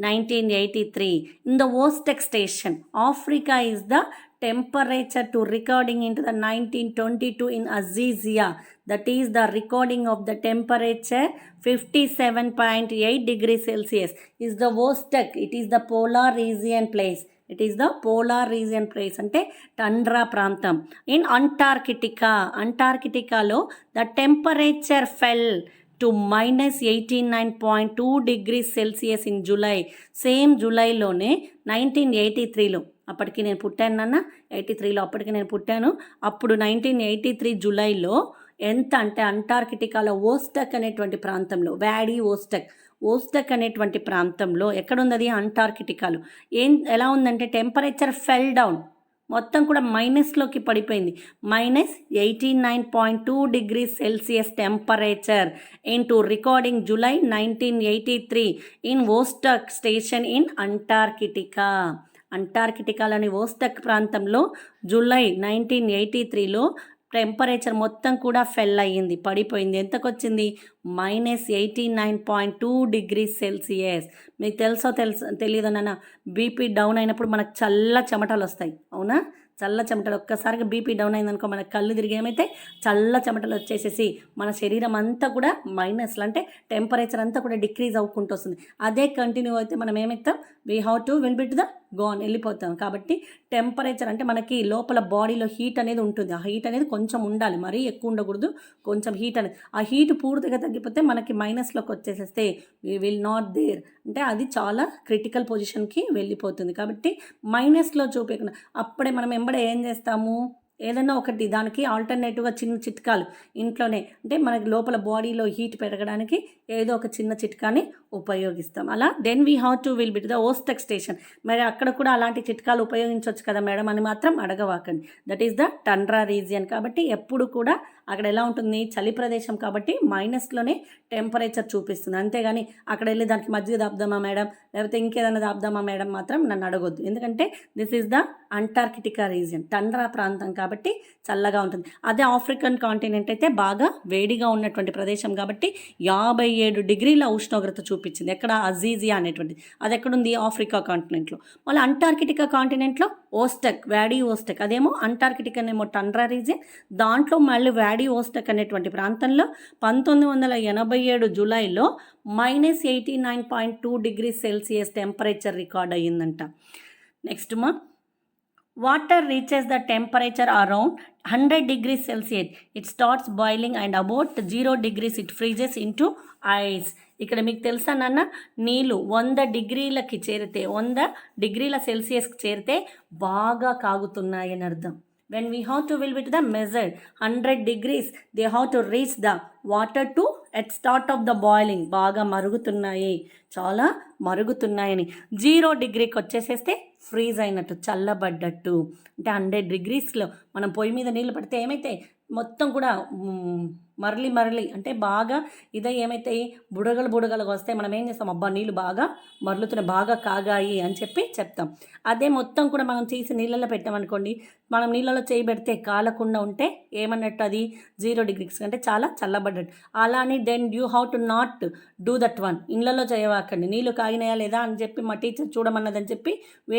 1983. In the Vostok Station, Africa is the temperature to recording into the 1922 in Azizia. That is the recording of the temperature 57.8 degrees Celsius is the Vostok. It is the polar region place. It is the polar region place అంటే tundra ప్రాంతం. In అంటార్కిటికాలో the temperature fell to -89.2 degrees Celsius in July. Same జూలైలోనే 1983లో, అప్పటికి నేను పుట్టాను నాన్న, 83లో అప్పటికి నేను పుట్టాను. అప్పుడు 1983 జూలైలో ఎంత అంటే అంటార్కిటికాలో ఓస్టక్ అనేటువంటి ప్రాంతంలో, ఓస్టక్ అనేటువంటి ప్రాంతంలో ఎక్కడుంది అది? అంటార్కిటికాలో. ఎలా ఉందంటే టెంపరేచర్ ఫెల్ డౌన్, మొత్తం కూడా మైనస్లోకి పడిపోయింది. -89.2 degrees Celsius temperature in to recording July 1983 in Vostok station in అంటార్కిటికాలోని ఓస్టక్ ప్రాంతంలో జూలై 1983లో టెంపరేచర్ మొత్తం కూడా ఫెల్ అయ్యింది, పడిపోయింది. ఎంతకొచ్చింది? -89.2 degrees Celsius. మీకు తెలీదో నాన్న, బీపీ డౌన్ అయినప్పుడు మనకు చల్ల చెమటలు వస్తాయి, అవునా? చల్ల చెమటలు ఒక్కసారిగా బీపీ డౌన్ అయిందనుకో మనకు కళ్ళు తిరిగి ఏమైతే చల్ల చెమటలు వచ్చేసేసి మన శరీరం అంతా కూడా మైనస్లో అంటే టెంపరేచర్ అంతా కూడా డిక్రీజ్ అవ్వుకుంటూ వస్తుంది. అదే కంటిన్యూ అయితే మనం ఏమవుతాం? We have to will bit the gone, వెళ్ళిపోతాం. కాబట్టి టెంపరేచర్ అంటే మనకి లోపల బాడీలో హీట్ అనేది ఉంటుంది. ఆ హీట్ అనేది కొంచెం ఉండాలి, మరీ ఎక్కువ ఉండకూడదు, కొంచెం హీట్ అనేది. ఆ హీట్ పూర్తిగా తగ్గిపోతే మనకి మైనస్లోకి వచ్చేసేస్తే వీ విల్ నాట్ దేర్ అంటే అది చాలా క్రిటికల్ పొజిషన్కి వెళ్ళిపోతుంది. కాబట్టి మైనస్లో చూపించకుండా అప్పుడే మనం ఎంబడే ఏం చేస్తాము? ఏదైనా ఒకటి దానికి ఆల్టర్నేటివ్గా చిన్న చిట్కాలు ఇంట్లోనే, అంటే మనకి లోపల బాడీలో హీట్ పెరగడానికి ఏదో ఒక చిన్న చిట్కాని ఉపయోగిస్తాం. అలా then we have to will bit the Vostok station. మరి అక్కడ కూడా అలాంటి చిట్కాలు ఉపయోగించవచ్చు కదా మేడం అని మాత్రం అడగవాకండి. That is the tundra region. కాబట్టి ఎప్పుడు కూడా అక్కడ ఎలా ఉంటుంది, చలి ప్రదేశం కాబట్టి మైనస్లోనే టెంపరేచర్ చూపిస్తుంది. అంతేగాని అక్కడ వెళ్ళి దానికి మజ్జిగ దాపుదామా మేడం, లేకపోతే ఇంకేదైనా దాపుదామా మేడం మాత్రం నన్ను అడగొద్దు. ఎందుకంటే this is the Antarctica region, tundra ప్రాంతం కాబట్టి చల్లగా ఉంటుంది. అదే ఆఫ్రికన్ కాంటినెంట్ అయితే బాగా వేడిగా ఉన్నటువంటి ప్రదేశం కాబట్టి 57 డిగ్రీల ఉష్ణోగ్రత చూపించింది. ఎక్కడ, అజీజియా అనేటువంటిది. అది ఎక్కడుంది, ఆఫ్రికా కాంటినెంట్లో. మళ్ళీ అంటార్కిటికా కాంటినెంట్లో ఓస్టెక్, వ్యాడీ ఓస్టెక్, అదేమో అంటార్కిటికా అనేమో టండ్రా రీజియన్. దాంట్లో మళ్ళీ వ్యాడీ ఓస్టెక్ అనేటువంటి ప్రాంతంలో 1987 జూలైలో -89.2 డిగ్రీ సెల్సియస్ టెంపరేచర్ రికార్డ్ అయ్యిందంట. Next water reaches the temperature around 100 degrees Celsius. It starts boiling and about 0 degrees it freezes into ice. ఇక్కడ మీకు తెలుసా నాన్న, నీళ్ళు 100 డిగ్రీలకి చేరితే, 100 డిగ్రీల సెల్సియస్కి చేరితే బాగా కాగుతున్నాయి అని అర్థం. when we have to will with the measured 100 degrees, they have to reach the water to at start of the boiling. బాగా మరుగుతున్నాయి, చాలా మరుగుతున్నాయని. 0 డిగ్రీకి వచ్చేసేస్తే ఫ్రీజ్ అయినట్టు, చల్లబడ్డట్టు. అంటే 100 డిగ్రీస్లో మనం పొయ్యి మీద నీళ్ళు పడితే ఏమైతే మొత్తం కూడా మరలి అంటే బాగా ఇదే ఏమైతాయి, బుడగలుగా వస్తే మనం ఏం చేస్తాం, అబ్బా నీళ్ళు బాగా మరలుతున్నాయి, బాగా కాగాయి అని చెప్పి చెప్తాం. అదే మొత్తం కూడా మనం తీసి నీళ్ళలో పెట్టామనుకోండి, మనం నీళ్ళలో చేయి పెడితే కాలకుండా ఉంటే ఏమన్నట్టు, అది 0 డిగ్రీస్ అంటే చాలా చల్లబడ్డట్టు. అలానే then you have to not do that one. ఇళ్ళలో చేయవాకండి, నీళ్ళు కాగినాయా లేదా అని చెప్పి మా టీచర్ చూడమన్నదని చెప్పి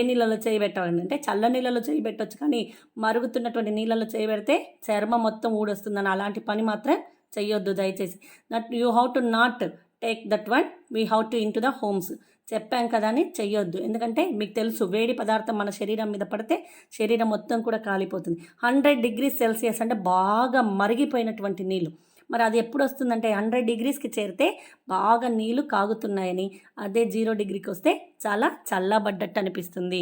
నీళ్ళలో చేయి పెట్టాలండి. అంటే చల్ల నీళ్ళలో చేయి పెట్టవచ్చు, కానీ మరుగుతున్నటువంటి నీళ్ళలో చేయి పెడితే చర్మం మొత్తం ఊడొస్తుందని అలాంటి పని మాత్రం చెయ్యొద్దు దయచేసి. That you have to not take that one, we have to in to the homes. చెప్పాం కదా అని చెయ్యొద్దు. ఎందుకంటే మీకు తెలుసు, వేడి పదార్థం మన శరీరం మీద పడితే శరీరం మొత్తం కూడా కాలిపోతుంది. 100 డిగ్రీస్ సెల్సియస్ అంటే బాగా మరిగిపోయినటువంటి నీళ్ళు. మరి అది ఎప్పుడు వస్తుందంటే 100 డిగ్రీస్కి చేరితే బాగా నీళ్ళు కాగుతున్నాయని. అదే 0 డిగ్రీకి వస్తే చాలా చల్లబడ్డట్టు అనిపిస్తుంది.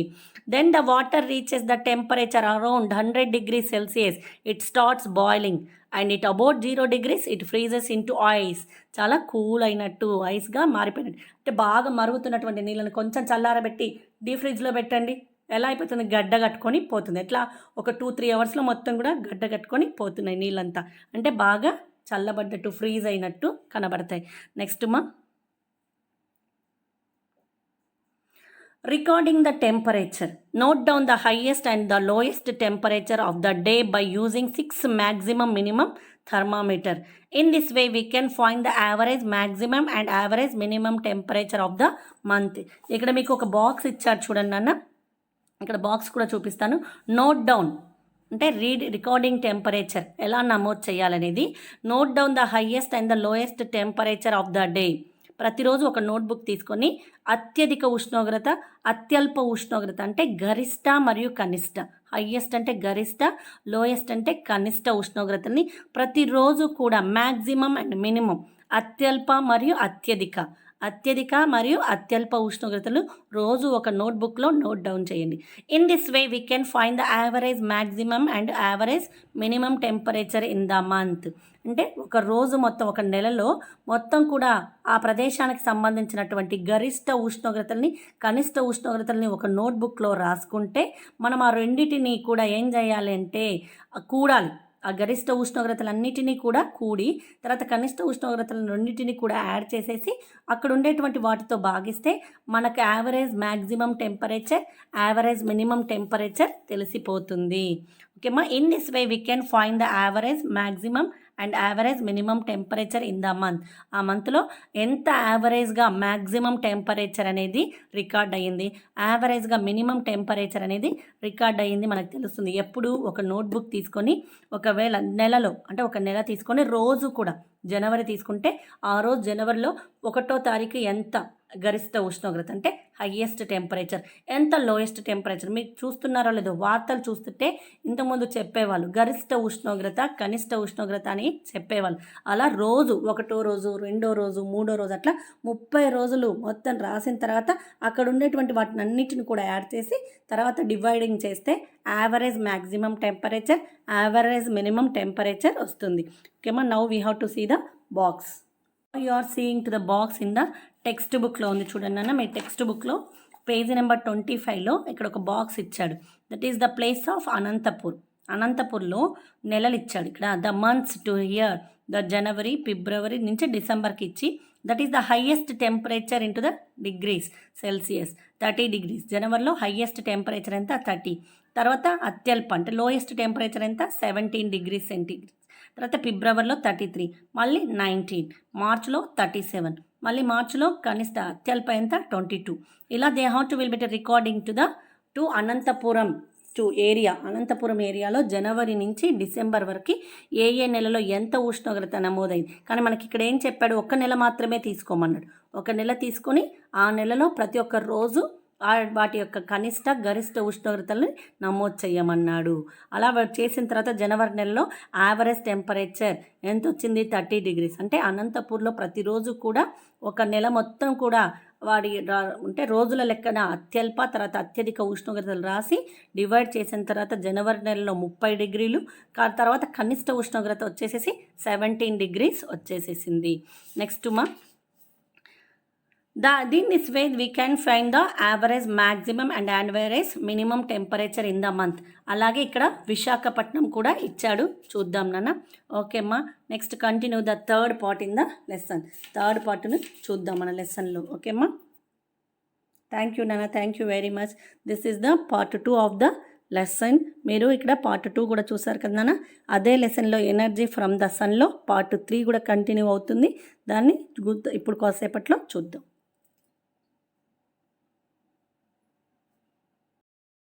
Then the water reaches the temperature around 100 degrees Celsius. It starts boiling and it about 0 degrees it freezes into ice. చాలా కూల్ అయినట్టు, ఐస్గా మారిపోయినట్టు. అంటే బాగా మరుగుతున్నటువంటి నీళ్ళని కొంచెం చల్లారబెట్టి డీప్ ఫ్రిడ్జ్లో పెట్టండి, ఎలా అయిపోతుంది, గడ్డ కట్టుకొని పోతుంది. ఎట్లా, ఒక 2-3 అవర్స్లో మొత్తం కూడా గడ్డ కట్టుకొని పోతున్నాయి నీళ్ళంతా. అంటే బాగా చల్లబడ్డట్టు, ఫ్రీజ్ అయినట్టు కనబడతాయి. Next recording the temperature. Note down the highest and the lowest temperature of the day by using 6 maximum minimum thermometer. In this way we can find the average maximum and average minimum temperature of the month. ఇక్కడ మీకు ఒక box ఇచ్చారు చూడండి నాన్న, ఇక్కడ box కూడా చూపిస్తాను. Note down అంటే రికార్డింగ్ టెంపరేచర్ ఎలా నమోదు చేయాలనేది. Note down the highest and the lowest temperature of the day. ప్రతిరోజు ఒక నోట్బుక్ తీసుకొని అత్యధిక ఉష్ణోగ్రత, అత్యల్ప ఉష్ణోగ్రత అంటే గరిష్ట మరియు కనిష్ట, హైయెస్ట్ అంటే గరిష్ట, లోయెస్ట్ అంటే కనిష్ట ఉష్ణోగ్రతని ప్రతిరోజు కూడా మ్యాక్సిమం అండ్ మినిమం, అత్యల్ప మరియు అత్యధిక మరియు అత్యల్ప ఉష్ణోగ్రతలు రోజు ఒక నోట్బుక్లో నోట్ డౌన్ చేయండి. In this way we can find the average maximum and average minimum temperature in the month. అంటే ఒక రోజు మొత్తం, ఒక నెలలో మొత్తం కూడా ఆ ప్రదేశానికి సంబంధించినటువంటి గరిష్ట ఉష్ణోగ్రతల్ని, కనిష్ట ఉష్ణోగ్రతల్ని ఒక నోట్బుక్లో రాసుకుంటే మనం ఆ రెండింటిని కూడా ఏం చేయాలి అంటే కూడాలి. ఆ గరిష్ట ఉష్ణోగ్రతలన్నిటినీ కూడా కూడి తర్వాత కనిష్ట ఉష్ణోగ్రతలను రెండింటినీ కూడా యాడ్ చేసేసి అక్కడ ఉండేటువంటి వాటితో భాగిస్తే మనకు average maximum temperature, average minimum temperature తెలిసిపోతుంది. ఓకేమ్మా, in this way we can find the average maximum and average minimum temperature in the month. ఆ మంత్లో ఎంత యావరేజ్గా మ్యాక్సిమం టెంపరేచర్ అనేది రికార్డ్ అయ్యింది, యావరేజ్గా మినిమం టెంపరేచర్ అనేది రికార్డ్ అయ్యింది మనకు తెలుస్తుంది. ఎప్పుడు ఒక నోట్బుక్ తీసుకొని, ఒకవేళ నెలలో అంటే ఒక నెల తీసుకొని రోజు కూడా జనవరి తీసుకుంటే ఆ రోజు జనవరిలో 1వ తారీఖు ఎంత గరిష్ట ఉష్ణోగ్రత అంటే హయ్యెస్ట్ టెంపరేచర్, ఎంత లోయెస్ట్ టెంపరేచర్. మీకు చూస్తున్నారో లేదో వార్తలు చూస్తుంటే ఇంతకుముందు చెప్పేవాళ్ళు గరిష్ట ఉష్ణోగ్రత, కనిష్ట ఉష్ణోగ్రత అని చెప్పేవాళ్ళు. అలా రోజు ఒకటో రోజు, రెండో రోజు, మూడో రోజు అట్లా 30 రోజులు మొత్తం రాసిన తర్వాత అక్కడ ఉండేటువంటి వాటిని అన్నిటిని కూడా యాడ్ చేసి తర్వాత డివైడింగ్ చేస్తే average maximum temperature, average minimum temperature వస్తుంది. ఓకేమా, now we have to see the box. You are seeing to the box in the text బుక్లో ఉంది చూడండి అన్న. మీ టెక్స్ట్ బుక్లో పేజీ నెంబర్ 25లో ఇక్కడ ఒక బాక్స్ ఇచ్చాడు. That is the place of Anantapur. అనంతపూర్లో నెలలు ఇచ్చాడు. ఇక్కడ the months to year, the January, February నుంచి డిసెంబర్కి ఇచ్చి that is the highest temperature into the degrees Celsius 30 degrees. జనవరిలో హయ్యెస్ట్ టెంపరేచర్ ఎంత 30. తర్వాత అత్యల్ప అంటే లోయెస్ట్ టెంపరేచర్ ఎంత 17 degrees సెంటీగ్రేడ్. తర్వాత ఫిబ్రవరిలో 33, మళ్ళీ 19, మార్చ్లో 37, మళ్ళీ మార్చ్లో కనిష్ట అత్యల్ప ఎంత 22. ఇలా they have to will bet recording to Anantapuram area. Anantapuram ఏరియాలో జనవరి నుంచి డిసెంబర్ వరకు ఏ నెలలో ఎంత ఉష్ణోగ్రత నమోదైంది. కానీ మనకి ఇక్కడ ఏం చెప్పాడు, ఒక నెల మాత్రమే తీసుకోమన్నాడు. ఒక నెల తీసుకొని ఆ నెలలో ప్రతి ఒక్క రోజు వాటి యొక్క కనిష్ట గరిష్ట ఉష్ణోగ్రతల్ని నమోదు చేయమన్నాడు. అలా చేసిన తర్వాత జనవరి నెలలో యావరేజ్ టెంపరేచర్ ఎంత వచ్చింది 30 degrees. అంటే అనంతపూర్లో ప్రతిరోజు కూడా ఒక నెల మొత్తం కూడా అంటే రోజుల లెక్కన అత్యల్ప తర్వాత అత్యధిక ఉష్ణోగ్రతలు రాసి డివైడ్ చేసిన తర్వాత జనవరి నెలలో 30 degrees, తర్వాత కనిష్ట ఉష్ణోగ్రత వచ్చేసేసి 17 degrees వచ్చేసేసింది. Next in this way we can find the average maximum and average minimum temperature in the month. అలాగే ఇక్కడ విశాఖపట్నం కూడా ఇచ్చాడు, చూద్దాం నాన్న. ఓకే అమ్మా, next continue the third part in the lesson. Third పార్ట్ను చూద్దాం మన లెసన్లో. ఓకే అమ్మా, థ్యాంక్ యూ నాన్న, thank you very much. This is the part 2 of the lesson. మీరు ఇక్కడ పార్ట్ 2 కూడా చూసారు కదా నాన్న. అదే లెసన్లో ఎనర్జీ ఫ్రమ్ ద సన్లో పార్ట్ 3 కూడా కంటిన్యూ అవుతుంది. దాన్ని ఇప్పుడు కాసేపట్లో చూద్దాం.